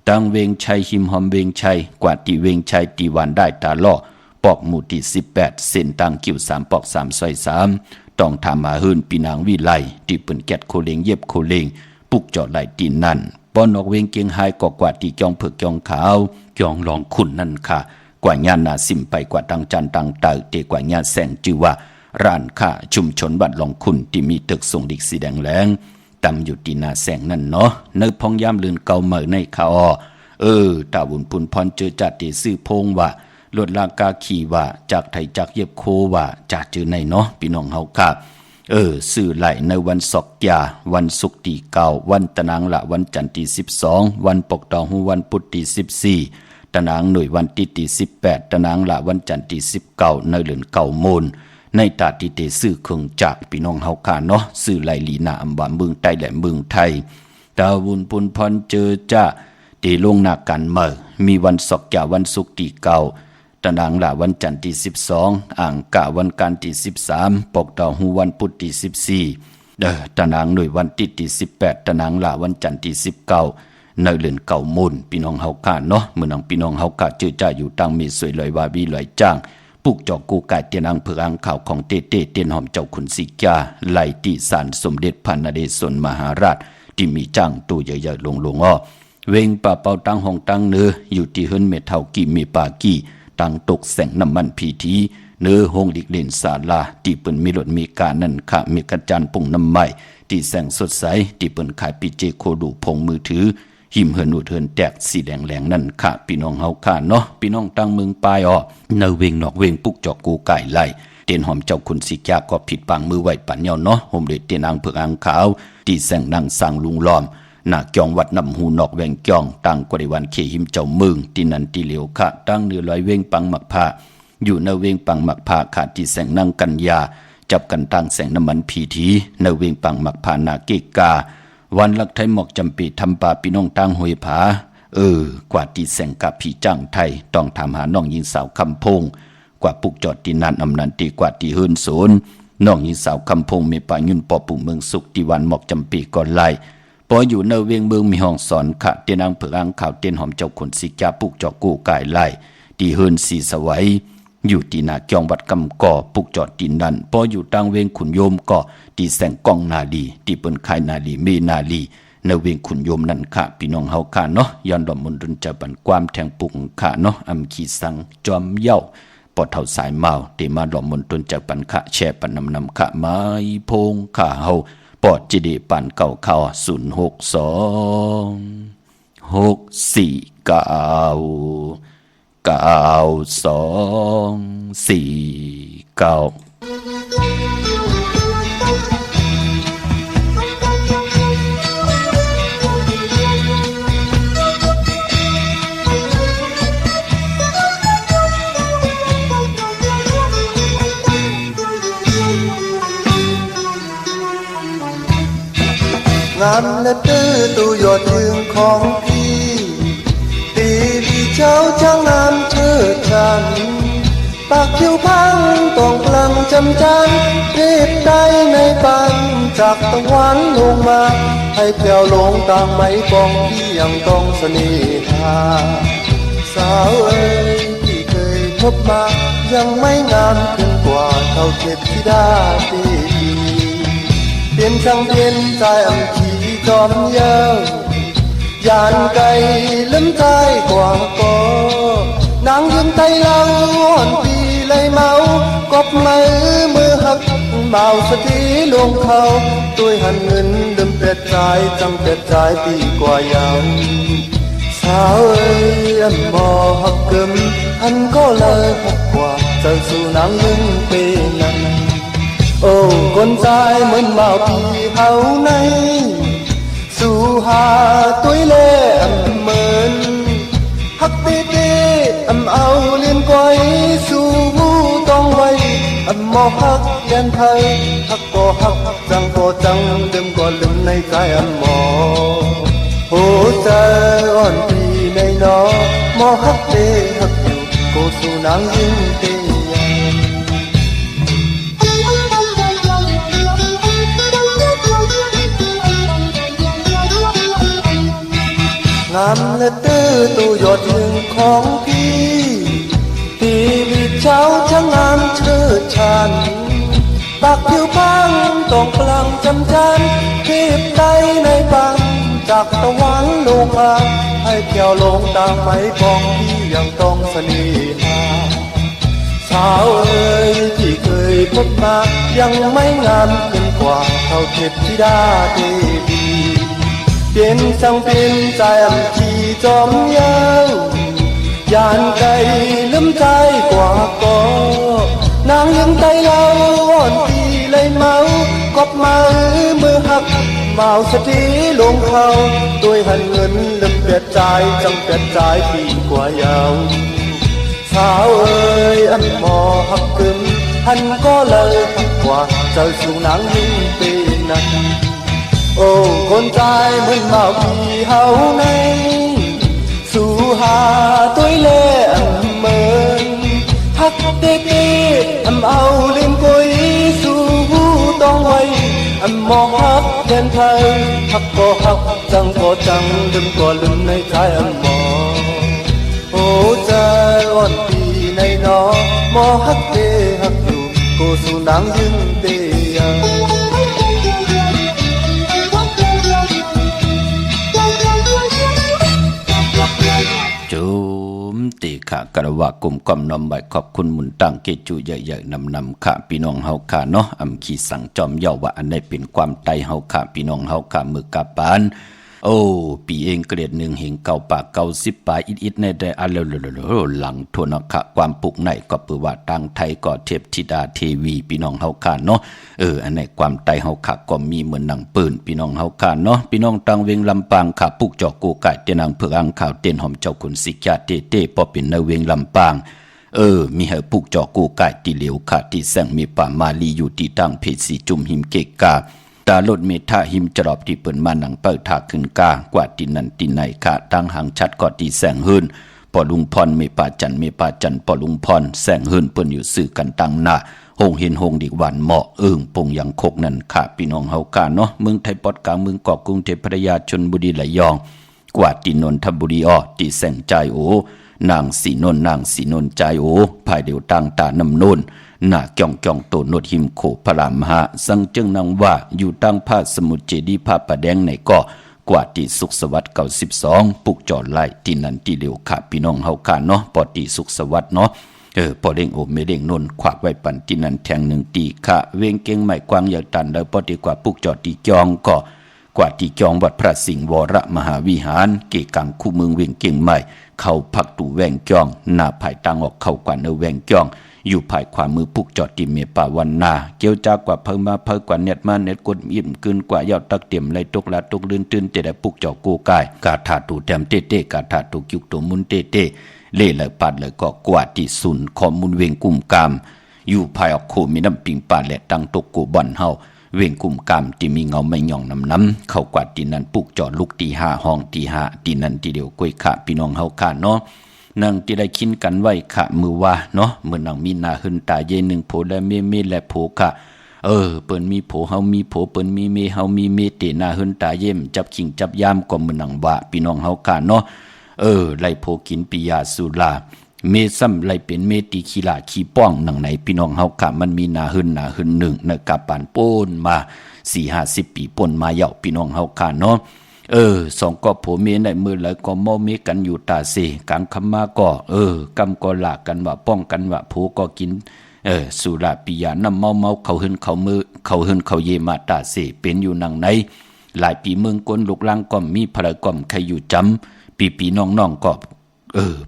ตั้งเวงชัยหิมหอมเวงชัยกว่าตีเวงชัยตีวันได้ตาล่อปอกหมู่ที่18เส้นตั้งกิ่ว3ปอก3ซอย3ต้องทำมาเฮิรนปีนางวิไลที่เปิ้นแกดโคเลงเย็บโคเลงปุกจอดไหลตีนั่น ปอนอกเวงเกียงไฮก็กว่าตีจองเผือกจองขาวจองลองขุนนั่นค่ะกว่าญาณนาสิมไปกว่าตังจันตังเตอเตกว่าญาแสงจือว่าร้านค้าชุมชนบัดลองขุนที่มีตึกส่งดิกสีแดงแรงตำอยู่ตีนาแสงนั่นเนาะเนื้อพองยามลืนเก่าเมื่อในข่าวตาบุญพุนพรเจอจัดตีซื้อพงว่าลดลากาขี่ว่าจากไทยจากเย็บโคว่าจากจือในเนาะพี่น้องเฮาค่ะสื่อไหลในวันศกยาวันศุกร์ที่เก้าวันตะนางละวันจันทร์ที่12วันปกตองหูวันพุธที่14ตะนางหน่วยวันที่18ตะนางละวันจันทร์ที่19ในเดือนเก้าโมนในตาที่เตสื่อเครื่องจากพี่น้องเฮาค่ะเนาะสื่อไหลลีนาอำว่าเมืองใต้และเมืองไทยดาวุญปุนพรเจอจ้าเตลงหน้ากันเมื่อมีวันศกยาวันศุกร์ที่เก้าตะนางละวันจันทร์ที่12อ่างกะวันการที่13ปกตองหูวันพุธที่14ตะนางหน่วยวันที่18ตะนางละวันจันทร์ที่19ในเดือนเก้าโมนพี่น้องเฮาค่ะเนาะมื้อนังพี่น้องเฮาค่ะเจอจ้าอยู่ตังมีสวยลอยว่าวีลอยจ้างปุกจอกกูกายเตียนอังเผืออังข่าวของเต้เตียนหอมเจ้าขุนสิกาไหลที่ศาลสมเด็จพระนเรศวรมหาราชที่มีจ้างตู้ใหญ่ๆลงอ้อเวงป่าเป่าตั้งห้องตั้งเนื้ออยู่ที่เฮิรนเมเท่ากี่มีปากี่ตั้งตกแสงน้ำมันพีทีเนื้อห้องดิกเล่นศาลาที่เปิ้นมีรถมีการนั่นค่ะมีกระจานปุ่งน้ำใหม่ที่แสงสดใสที่เปิ้นขายปีเจโคดูพงมือถือหิมเฮินอุดเฮินแตกสีแดงแหลงนั่นค่ะพี่น้องเฮาค่ะเนาะพี่น้องตั้งเมืองปลายเนเวงนอกเวงปุกจอกกูไก่ไล่เตียนหอมเจ้าคุณสิกาก็ผิดปังมือไหวปันเยาเนาะห่มเด็ดเตียนอังเผือกอังขาวที่แสงนางสังลุงล้อมหน้าจองวัดน้ำหูนอกแวงจองตั้งกริวันเขหิมเจ้าเมืองที่นันที่เหลียวค่ะตั้งเนื้อลอยเวงปังหมักผ้าอยู่ในเวงปังหมักผ้าขาดที่แสงนางกัญญาจับกันตั้งแสงน้ำมันพีทีในเวงปังหมักผ้านาเกกาวันลักไทยหมอกจำปีทำป่าพี่น้องตั้งหวยผากว่าที่แสงกับพี่จ้างไทยต้องถามหาน้องหญิงสาวคำพงกว่าปุกจอดที่นันอำนันตีกว่าที่เฮินโสนน้องหญิงสาวคำพงมีป่ายุ่นปอปุ่มเมืองสุขที่วันหมอกจำปีก่อนไล่พออยู่ในเวียงเมืองมีห้องสอนขะเตียนอังเผือกอังข่าวเตียนหอมเจ้าขนสิกาปุกจอกกูกายไล่ที่เฮินสีสวัยอยู่ที่นาจองวัดกำก่อปุกจอดที่นั่นพออยู่ตั้งเวียงขุนโยมก็ที่แสงกองนาลีที่เปิ้นขายนาลีเมนาลีในเวียงขุนโยมนั่นค่ะพี่น้องเฮาค่ะเนาะย้อนดอมมนต์จะบันความแทงปุกค่ะเนาะอำขีสังจอมเย้าปอดเท่าสายเมาเตมาดอมมนต์จะปันค่ะแช่ปันนำค่ะไม้พงค่ะเฮาปอดจิเดปันเก่าเข้างามและตื้อตู้ยอดยืงของพี่ตีพี่เจ้าช่างงามเชิดชันปากคิ้วพังต้องพลังจำจันเรีบได้ในปันจากตะวันลงมาให้แผ่วลงต่างไม้ปองพี่ยังต้องเสน่หาสาวเอ๋ยที่เคยพบมายังไม่งามขึ้นกว่าเท่าเทพธิดาตีเปลี่ยนช่างเปลี่ยนใจอังคีจอมเย้ายานไก่ลืมใจกว่างปอนางยืนไตเล่าอ่อนปีเลยเมากบมือหักเบาสติลงเขาด้วยหันเงินลืมเปลี่ยนใจจังเปลี่ยนใจปีกว่ายาวสาวเอ้ยอันบ่หักกึมหันก็เลยหักกว่าเจ้าสู่นางยืนปีนั้นโอ้คนใจเหมือนเมาพี่เฮาในสู่หาตุ้ยเล่อำเหมือนฮักตีตีเอาเลียนก้อยสู่ต้องไว้หมอฮักแกนไทยฮักก็ฮักจังก็จังลืมก็ลืมในใจหมอโอ้ใจอ่อนปีในนอหมอฮักเตฮักอยู่ก็สู่นางยิ่งเตงามและตื้อตู้ยอดยืนของพี่ที่วิเช้าช่างงามเชิดชันปากผิวพังต้องพลังจำจันเก็บใจในปัง จากตะวันลงมาให้เที่ยวลงตามไหมปองที่ยังต้องเสน่หาสาวเอ๋ยที่เคยพบมายังไม่งามเกินกว่าเท่าเทพธิดาเทวีเปลี่ยนสังเป็นใจอันที่จอมเย้ายานไกลลืมใจกว่าก็นางยังใจเล่าอ่อนตีเลยเมากบมามือหักเมาสติลงเขาด้วยหันเงินลืมเปลี่ยนใจจังเปลี่ยนใจปีกว่ายาวสาวเอ๋ยอันมอหักกึมหันก็เลยหักกว่าเจ้าสู่นางยิ่งเป็นนั้นโอ้คนใจเหมือนเมาพี่เฮาในสู่หาตัวเล่อันเมินฮักเด็กอันเอาเล่มกุยสู่ต้องไว้อันมอฮักเดินไทยฮักก็ฮักจังก็จังลืมก็ลืมในใจอันมอโอ้ใจอ่อนปีในนอมอฮักเตฮักอยู่ก็สู่นางยิ่งเตียจุมตีขะกระวะกลุ่มก้อมน้อมใบขอบคุณหมุนตั้งเกจูใหญ่ๆนำค่ะพี่น้องเฮาค่ะเนาะอำขีสั่งจอมเย้าว่าอันใดเป็นความไตเฮาค่ะพี่น้องเฮาค่ะมือกาปานโอ้ปีเองเกรดหนึ่งเหงเก่าปากเก่า10 ปลายอิดๆในได้อันเร็วๆหลังทวนค่ะความปลุกในก็เปือว่าตังไทยก็เทพธิดาเทวีพี่น้องเฮาค่ะเนาะอันไหนความไตเฮาค่ะก็มีเหมือนหนังปืนพี่น้องเฮาค่ะเนาะพี่น้องตังเวงลำปางค่ะปุกจอกกูไก่เตนางเผือกอังข่าวเต้นหอมเจ้าคุณสิกาเต้พอเป็นในเวงลำปางมีให้ปุกจอกกูไก่ตีเหลียวค่ะที่แสงมีป่ามาลีอยู่ที่ตั้งเพชรสีจุ่มหิมเกกาตาลดเมทาหิมจรอบที่เปิ่นมาหนังเปิดถากขึ้นกากว่าที่นั่นที่ไหนค่ะตั้งหางชัดก็ที่แสงหื้นปอลุงพรเมป่าจันปอลุงพรแสงหื้นเปิ้นอยู่สื่อกันตั้งหน้าหงเห็นหงดีกวันเหมาะปงยังคกนั่นค่ะพี่น้องเฮาค่ะเนาะเมืองไทยปอดกลางเมืองเกาะกรุงเทพพัทยาชลบุรีระยองกว่าที่นนทบุรีที่แสงใจโอนางสีนนใจโอภายเดียวตั้งตานำโนนหน้าจ่องโตนดหิมโขพระรามหาสังจึงนางว่าอยู่ตั้งผ้าสมุทรเจดีผ้าประแดงในก็กว่าที่สุขสวัสดิ์92ปุกจอดไล่ที่นั่นที่เดียวค่ะพี่น้องเฮาค่ะเนาะปอที่สุขสวัสดิ์เนาะปอเด้งโอเมเด้งนนขวากไว้ปันที่นั่นแทง1ตีค่ะเวงเก่งใหม่กวางอยากตันแล้วปอดีกว่าปุกจอดที่จองก็กว่าที่จองวัดพระสิงห์วรมหาวิหารเกกังคู่เมืองเวียงเก่งใหม่เข้าพักตู่แวงจองหน้าภายตังออกเข้ากว่าเนแวงจองอยู่ภายขวามือปุกจอดที่เมป่าวันนาเกี่ยวจากกว่าเพิ่งมาเพิ่งกว่าเน็ตมาเน็ตกดอิ่มกึนกว่ายอดตักเตรียมไหลตกละตกลื่นตื่นแต่ได้ปุกจอดกูกายกาถาตูแถมเต้กาถาตูยุกตัวมุนเต้เล่เลยปัดเลยก็กว่าที่ศูนย์ข้อมูลเวงกุ่มกามอยู่ภายออกโคมีน้ำปิงป่าและตั้งตกกูบ่อนเฮาเวงกุ่มกามที่มีเงาไม่หย่องน้ำเข้ากว่าที่นั้นปุกจอดลูกตี5ห้องตี5ที่นั้นที่เดียวกล้วยขะพี่น้องเฮาค่ะเนาะนางที่ได้คินกันไว้ค่ะมือว่าเนาะเมื่อนางมีนาหึนตาเยนึงโผและเมและโผค่ะเปิ้นมีโผเฮามีโผเปิ้นมีเมเฮามีเมเตนาหึนตาเยมจับขิงจับยามก็เมื่อนางว่าพี่น้องเฮาค่ะเนาะไล่โผกินปิยาสุลาเมซ้ำไล่เป็นเมติขีลาขีป้องหนังไหนพี่น้องเฮาค่ะมันมีนาหึนหนึ่งในกะปานโป้นมา 4-50 ปีป่นมาเหยาพี่น้องเฮาค่ะเนาะสองก็ผัวเมียในมือเลยก็มอเมกันอยู่ตาเสกลางคำมาก็กำก็หลากกันว่าป้องกันว่าผัวก็กินสุราปิยาน้ำเมาเขาหึนเขามือเขาหึนเขาเยมาตาเสเป็นอยู่นังไหนหลายปีเมืองก้นลูกลังก็มีพระก่อมใครอยู่จำปีน้องก็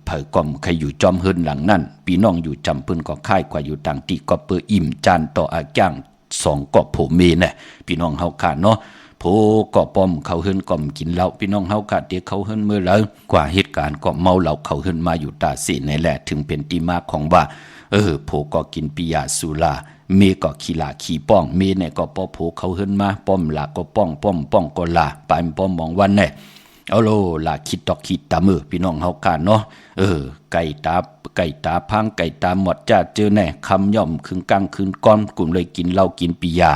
เผยก่อมใครอยู่จอมหึนหลังนั่นปีน้องอยู่จำเพิ่นก็ค่ายกว่าอยู่ต่างตีก็เปื้ออิ่มจานต่ออาจ้างสองก็ผัวเมียน่ะพี่น้องเฮาค่ะเนาะโผก็ป้อมเขาเฮิรนก่อมกินเหล้าพี่น้องเฮากะเดี๋ยวเขาเฮิรนเมื่อแล้วกว่าเหตุการณ์ก็เมาเหล้าเขาเฮิรนมาอยู่ตาสีในแหละถึงเป็นที่มาของว่าโผก็กินปิยาสุราเมก็ขี้ลาขี้ป้องเมเนี่ยก็ป้อโผเขาเฮิรนมาป้อมลาก็ป้องก็ลาไปป้อมมองวันแน่เอาโลลาคิดตอกคิดตามือพี่น้องเฮากะเนาะไก่ตาพังไก่ตาหมดจ้าเจอแน่คำย่อมคึงกลางคืนก้อนกลุ่มเลยกินเหล้ากินปิยา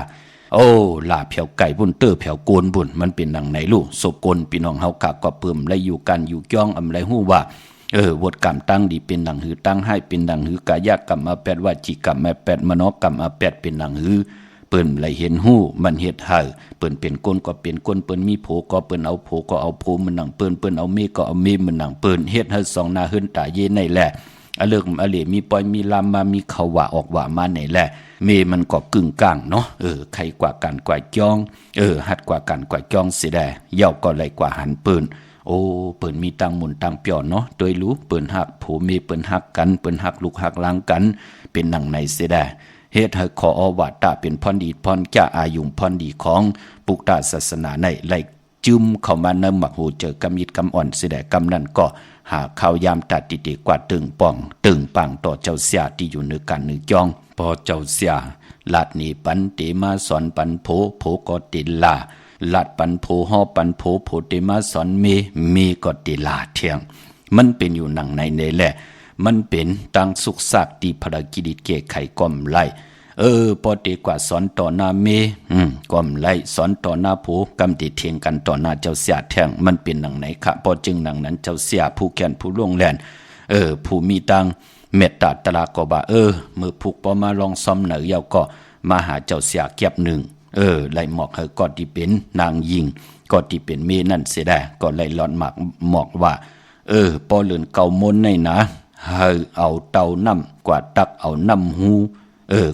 ลาเผียวไก่บุญเตอเผียวโกนบุญมันเป็นดังไหนลูกโศกลพี่น้องเฮากะก็เพิ่มและอยู่กันอยู่ย่องอำไรฮู้ว่าบทกรรมตั้งดีเป็นดังหือตั้งให้เป็นดังหือกายกรรมอาแปดวาจิกรรมอาแปดมโนกรรมอาแปดเป็นดังหือ เปิ้นไหลเห็นหู้มันเฮ็ดให้เปิ้นเป็นก้นก็เป็นก้นเปิ้นมีโผก็เปิ้นเอาโผก็เอาโผมันหนังเปิ้นเอาเมก็เอาเมมันหนังเปิ้นเฮ็ดให้สองหน้าเฮินตาเยในแหละอะเลิกอะเลมีปอยมีลามมามีเขาว่าออกว่ามาในแหละเมมันก็กึ่งกลางเนาะใครกว่ากันกว่าจ้องหัดกว่ากันกว่าจ้องสิได้เย่าก็ไหลกว่าหันเปิ้นโอ้เปิ้นมีตังหมุนตังเปียวเนาะโดยรู้เปิ้นฮักโผเมเปิ้นฮักกันเปิ้นฮักลูกฮักหลังกันเป็นหนังในสิได้เฮ็ดให้ขออวาตะเป็นพรดีพรจะอายุพรดีของปุกตาศาสนาในไหลจึมเข้ามาเนมักหูเจอกำยิดกำอ่อนสิได้กำนั้นก็หาข้าวยามตัดติกว่าตึงป่องตึงปังต่อเจ้าเสียที่อยู่ในกันนึกจองพอเจ้าเสียลาดนี้ปันเตมาสอนปันโผก็ติลาลาดปันโผฮอปันโผเตมาสอนเมก็ติลาเทียงมันเป็นอยู่หนังในแหละมันเป็นตังสุขสักที่ภารกิจเกไขก้อมไล่พอดีกว่าสอนต่อหน้าเมก้อมไล่สอนต่อหน้าโผกำติเทียงกันต่อหน้าเจ้าเสียแทงมันเป็นหนังไหนคะพอจึงหนังนั้นเจ้าเสียผู้แก่นผู้ล่วงแลนผู้มีตังเมตตาตลาก็บ่าเมื่อผูกพอมาลองซ้อมเหนือยาวก็มาหาเจ้าเสียเก็บหนึ่งไล่หมอกให้ก็ที่เป็นนางยิงก็ที่เป็นเมนั่นเสียได้ก็ไล่หลอนหมอกว่าพอเลื่อนเก่ามนในนะให้เอาเตาน้ำกว่าตักเอาน้ำหู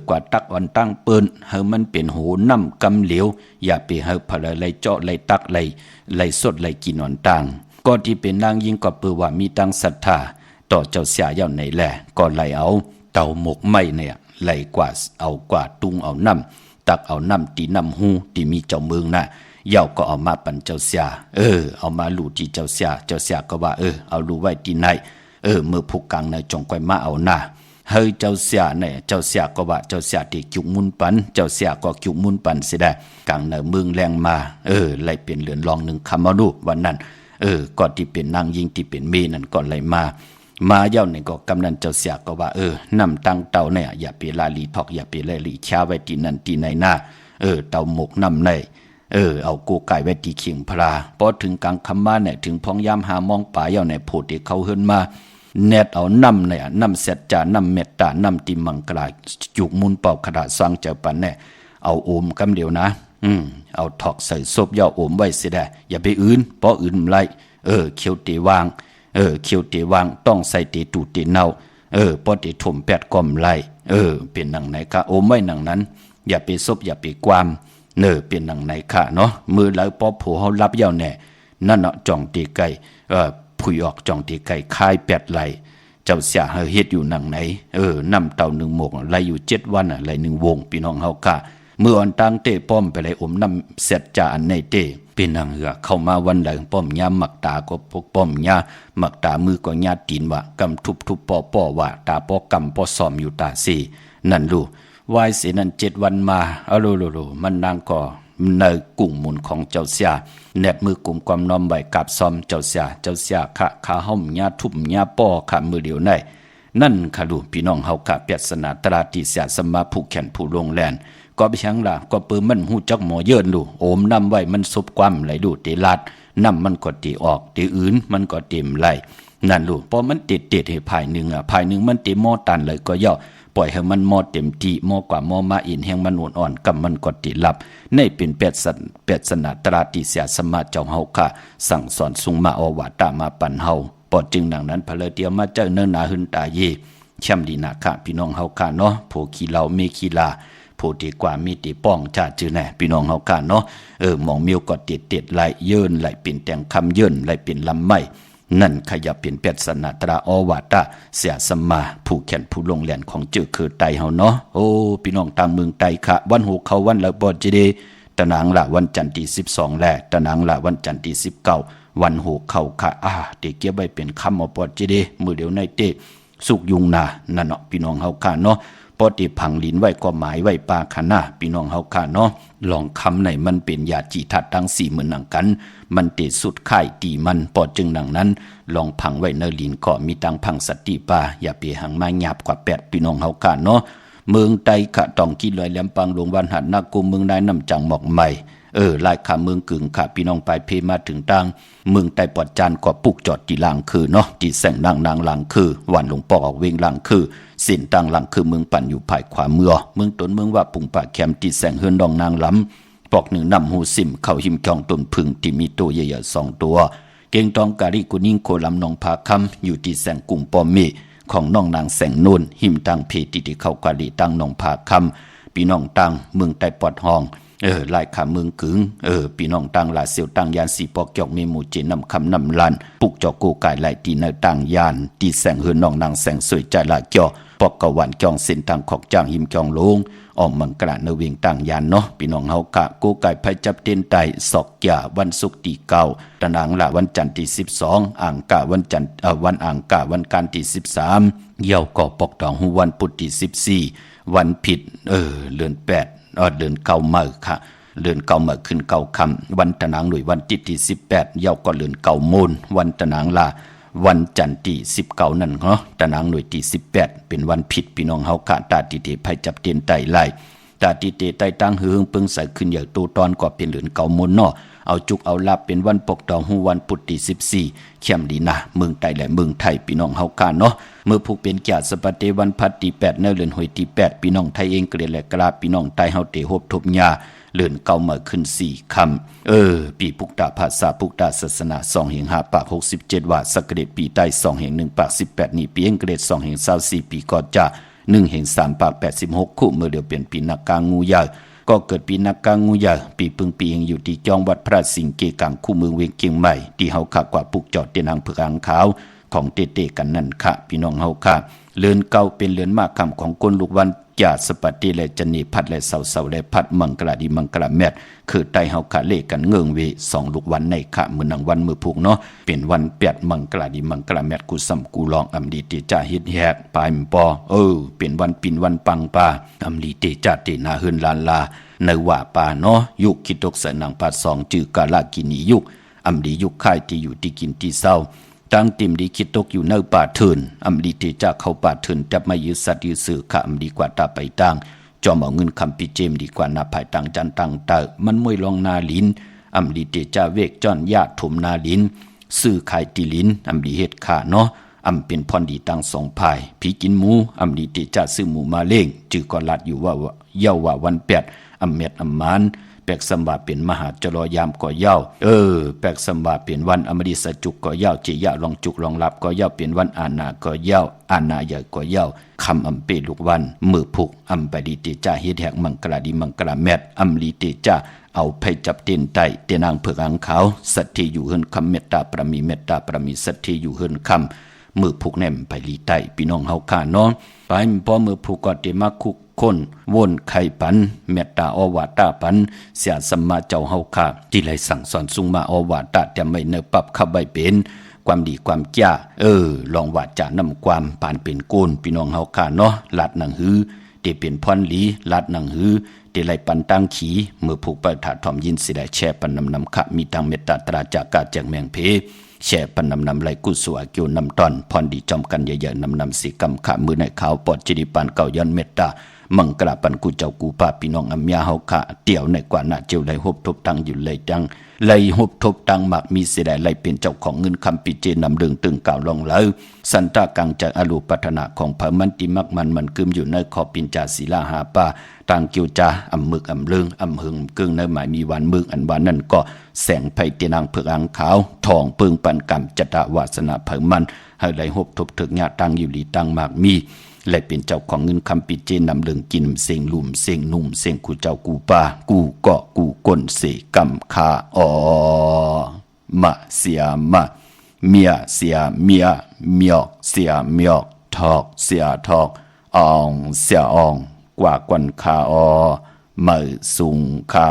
กว่าตักอ่อนตั้งเปิ้นให้มันเป็นหูน้ำกำเหลวอย่าไปให้พะเลยเจาะเลยตักเลยสดเลยกินอ่อนตั้งก็ที่เป็นนางยิงก็เปือว่ามีตั้งศรัทธาต่อเจ้าเสียเย่าไหนแหละก็ไล่เอาเตาหมกไม้เนี่ยไล่กว่าเอากว่าตุงเอาน้ำตักเอาน้ำตีน้ำหูที่มีเจ้าเมืองน่ะเย่าก็เอามาปั่นเจ้าเสียเอามาลู่ที่เจ้าเสียก็ว่าเอาลู่ไว้ที่ไหนเมื่อผู้กังในจงก้อยมาเอาหน้าเฮ้ยเจ้าเสียเนี่ยเจ้าเสียก็ว่าเจ้าเสียที่จุกมุนปันเจ้าเสียก็จุกมุนปันสิได้กังในเมืองแรงมาไล่เป็นเหลือนรองหนึ่งคำมาดูวันนั้นก็ที่เป็นนางยิงที่เป็นเมนั่นก็ไล่มาเย่าเนี่ยก็กำนันเจ้าเสียก็ว่าน้ำตั้งเตาเนี่ยอย่าไปลาลีทอกอย่าไปลาลีชาไว้ที่นั่นที่ไหนหน้าเตาหมกน้ำในเอากูไก่ไว้ที่เขียงพลาพอถึงกลางคำมาเนี่ยถึงพองยามหามองป่าเย่าเนี่ยโพธิเขาเฮิรนมาเน็ตเอาน้ำเนี่ยน้ำเสจาน้ำเมตตาน้ำติมังกลาจุกมุนเป่าขดาสร้างเจ้าปันเนี่ยเอาโอมกำเดียวนะเอาถอกใส่ศพย่าโอมไว้เสียได้อย่าไปอื่นเพราะอื่นไรเขียวเตวางเขียวเตวางต้องใส่เตตูเตเนาพอเตถมแปดก้อมไรเป็นหนังไหนคะโอมไว้หนังนั้นอย่าไปซบอย่าไปความเป็นหนังไหนคะเนาะมือแล้วพอผู้เขารับย่าแน่นั่นเนาะจ่องตีไก่ผุยออกจ่องตีไก่คายแปดไหลเจ้าเสียเฮ็ดอยู่หนังไหนน้ำเต่าหนึ่งหมกไหลอยู่7 วันไหล1 วงพี่น้องเฮาค่ะเมื่อวันตั้งเต้ป้อมไปไหลอมน้ำเสร็จจาอันในเต้เป็นนางเหือเข้ามาวันไหลป้อมยาหมักตาก็พกป้อมยาหมักตามือก็ญาตีนว่ากำทุบป้อว่าตาป้อกำป้อซ้อมอยู่ตาสีนั่นลูวายเสนั้น7 วันมาเอาโลมันนางก็ในกุ้งหมุนของเจ้าเสียแนบมือกลุ่มความน้อมใบกับซ้อมเจ้าเสียขาห้อมญาทุบญาป้อขามือเดียวในนั่นค่ะลูกพี่น้องเฮาค่ะเปียศนาตราติเสียสมาผู้แขนผู้ลงแลนก็ไปชังล่ะก็ปืนมันหูจักหมอเยินดูโอมนำไว้มันซุบความไหลดูตีลาดนำมันก็ตีออกตีอื่นมันก็เต็มไหลนั่นลูกพอมันติดให้ภายหนึ่งมันตีหม้อตันเลยก็ย่อปล่อยให้มันหม้อเต็มที่หม้อกว่าหม้อมาอินแห่งมันอ่อนกับมันก็ติหลับในเป็นเป็ดสนาตราติเสียสมาเจ้าเฮาค่ะสั่งสอนสุงมาอวาตามาปันเฮาปอดจึงดังนั้นพะเลเตียวมาเจ้าเนื้อนาหึนตาเยช่ำดีนาค่ะพี่น้องเฮาค่ะเนาะโผขี้เหล้าเมขี้ลาโผดีกว่ามีติป้องชาจื้อแน่พี่น้องเฮาค่ะเนาะหมองมิวก็ติดไหลเยินไหลเป็นแต่งคำเยินไหลเป็นลำไม้นั่นขยับเป็นเป็ดสนาตราอวาตะเสียสมาผู้แขนผู้ลงแหลนของเจ้าคือไตเฮาเนาะโอ้พี่น้องต่างเมืองไตค่ะวันหูเขาวันละบ่จิเดตะนางละวันจันทร์ที่12แลตะนางละวันจันทร์ที่19วันหูเขาค่ะเด็กเก็บไว้เป็นคำเอาบ่จิเดมือเดียวในเตสุกยุงนานั่นเนาะพี่น้องเฮาค่ะเนาะพอติผังลิ้นไว้ก็หมายไว้ปาคณะพี่น้องเฮาค่ะเนาะลองคำไหนมันเป็นยาจีทัดทั้ง4เหมือนหนังกันมันติดสุดค่ายตีมันปอดจึงดังนั้นลองพังไว้เนลินก็มีตังพังสติปาอย่าไปหังมาหยาบกว่า8พี่น้องเฮาค่ะเนาะเมืองไตขะต้องกินลอยแหลมปังหลวงวันหัดนากุมเมืองนายน้ำจังหมอกใหม่ ลายขาเมืองกึ่งค่ะพี่น้องไปเพมาถึงตังเมืองใต้ปอดจันก็ปุกจอดที่หลังคือเนาะที่แสงนางหลังคือวันหลวงปอกออกเวงหลังคือสินตังหลังคือเมืองปั่นอยู่ภายขวาเมืองต้นเมืองว่าปุงป่าแคมที่แสงเฮือนดองนางล้ำปอกหนึ่งนำหูซิมเข้าหิมจองต้นพึ่งที่มีตัวใหญ่ๆ2 ตัวเก่งตองกาลิกุนิ่งโคลำนองพาคำอยู่ที่แสงกุ่งปอมเมของน้องนางแสงนุ่นหิมตังเพติที่เข้ากาลีตังนองพาคำพี่น้องตังเมืองใต้ปอดห้องลายขาเมืองกึงพี่น้องตังลาเสียวตังยานสีปอกจอกเมมูเจนำคำนำลันปุกจอกโกกายไหลตีเนตังยานตีแสงเฮือนน้องนางแสงสวยใจละเจาะปอกกะวันจองเส้นทางขอกจางหิมจองลงออมมังกระเนเวียงตังยานเนาะพี่น้องเฮากะโกกายภัยจับเต้นไตศอกยาวันศุกร์ที่9ตะนางละวันจันทร์ที่12อ่างกะวันจันทร์วันอ่างกะวันการที่13เยาก่อปอกตองหูวันพุธที่14วันผิดเดือน8เดือนเก่าเมื่อค่ะเดือนเก่าเมื่อขึ้นเก่าคำวันตะนางหน่วยวันที่18เยาก็เดือนเก่ามูลวันตะนางละวันจันทร์ที่19นั่นเนาะตะนางหน่วยที่18เป็นวันผิดพี่น้องเฮาค่ะตาติเตภัยจับเตียนไตไล่ตาติเตไตตั้งหือเปิงใส่ขึ้นอย่างตูตอนก็เป็นเดือนเก่ามูลเนาะเอาจุกเอาลาบเป็นวันปกตองหูวันพุธที่14เข้มดีนะเมืองไต้และเมืองไทยพี่น้องเฮาค่ะเนาะเมื่อผู้เป็นญาติสปเตวันพัดที่8ในเดือนหวยที่8พี่น้องไทยเองเกลียดและกราพี่น้องไทยเฮาเตฮบทบญาเลื่อนเก่ามาขึ้น4คำปีปุกตาภาษาปุกตาศาสนา2แห่ง5ปาก67ว่าสักเดปีใต้2แห่ง1ปาก18นี่ปีเองเกรด2แห่ง24ปีก็จะ1แห่ง3ปาก86คู่เมื่อเดียวเป็นปีนักกางูยาก็เกิดปีนักกางูยาปีปึงปีเองอยู่ที่จองวัดพระสิงห์เกกังคู่เมืองเวียงเกียงใหม่ที่เฮาขากว่าปุกจอดเตียนางเผือกหางขาวของเตๆกันนั่นค่ะพี่น้องเฮาค่ะเลือนเก่าเป็นเลือนมากคำของกลลูกวันจาสปฏิและจนีพัดและเสาและพัดมังกราดีมังกราแมทคือไตเฮาคะเลกันเงิงเว2ลูกวันในค่ะมื้อนังวันมื้อพุกเนาะเป็นวัน8มังกราดีมังกราแมทกูซ้ำกูลองอำดีเตจ่าเฮ็ดแฮกปายมปอเป็นวันปิ่นวันปังปาอำดีเตจ่าเตนาเฮือนลานลาในว่าปาเนาะยุคคิดตกสนังปา2จือกาลากินียุคอำดียุคค่ายที่อยู่ที่กินที่เศร้าตั้งติมดีคิดตกอยู่ในป่าเถินอำดีเตจ่าเข้าป่าเถินจับมายืดสัตว์ยืดสื่อค่ะอำดีกว่าตาไปตั้งจอมเอาเงินคำปิเจมดีกว่านาภายตังจันตังเตอมันมวยลองนาลินอำดีเตจ่าเวกจอนญาติถมนาลินซื้อขายติลินอำดีเฮ็ดขาเนาะอำเป็นพรดีตัง2ภายผีกินหมูอำดีเตจ่าซื้อหมูมาเล่งจือก็ลัดอยู่ว่าเย้าว่าวัน8อำเม็ดอำมานแปกสมบาเป็นมหาจรยามก่อเย้าแปกสมบาเป็นวันอมฤตจุกก่อเย้าเจยะลองจุกลองรับก่อเย้าเป็นวันอานาก่อเย้าอานาใหญ่ก่อเย้าคำอำเปลูกวันมือผูกอำไปดีเตจ่าเฮ็ดแหกมังกราดีมังกราแมทอำลีเตจ่าเอาไผจับเต้นไตเตนางเผือกหางขาวสัตที่อยู่เฮือนคำเมตตาประมีเมตตาประมีสัตที่อยู่เฮือนคำมือผูกแนมไปลีไตพี่น้องเฮาค่ะเนาะไปพอมือผูกก็เตมาคุกคนวนไข่ปันเมตตาอวาตาปันเสียสัมมาเจ้าเฮาค่ะที่ไหลสั่งสอนสุงมาอวาตาแต่ไม่เนปรับเข้าใบเป็นความดีความจ้าลองวาจานำความปานเป็นโกนพี่น้องเฮาค่ะเนาะลัดหนังหือเตเป็นพรหลีลัดหนังหือเตไหลปันตั้งขีเมื่อผูกไปถาทอมยินสิได้แช่ปันนำขะมีตังเมตตาตราจากกาแจงแมงเพแช่ปันนำไหลกุศลเกี่ยวนำตอนพรดีจอมกันเยอะๆนำสิกรรมขะมือในขาวปอดจิริปานเก่ายันเมตตามังกราปันกูเจ้ากูป้าพี่น้องอำยาเฮาค่ะเตี่ยวในกว่าน่ะเจียวไหลหบทบตังอยู่เลยจังไหลหบทบตังมักมีเสียดายไหลเป็นเจ้าของเงินคำปิเจนำเรื่องตึงกล่าวลองแล้วสันตากังจากอรูปัฒนาของพระมันติมักมันกึมอยู่ในขอปินจาศิลาหาป้าต่างเกี่ยวจาอำมึกอำเลืองอำหึงกึ่งในหมายมีวันมึกอันวานนั่นก็แสงไผเตนางเผือกหางขาวทองเปิงปันกรรมจตวาสนาเพิงมันให้ไหลหบทบถึกญาตังอยู่ลีตังมากมีและเป็นเจ้าของเงินคำปิเจนำเรื่องกินเสียงลุ่มเสียงนุ่มเสียงกูเจ้ากูป้ากูเกาะกูก้นเสกำคามะเสียมะเมียเสียเมียเมียกเสียเมียกทอกเสียทอกอองเสียอองกว่ากวนคาเมื่อสุงคา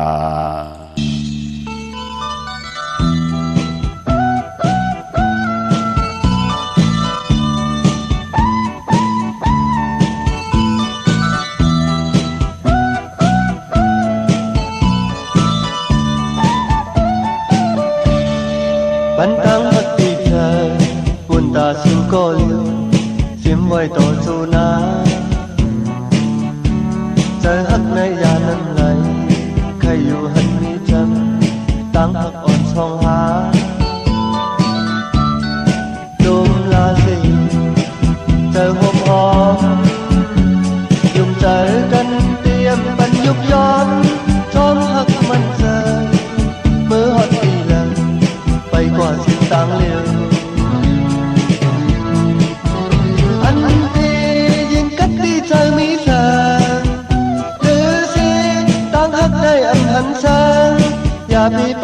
ปันตังพักตีเธอปุ่นตาสิงโกลิวเสียมไว้ต่อจูนาใจฮักในยานั้นไหลใครอยู่หันมีจำ มีไป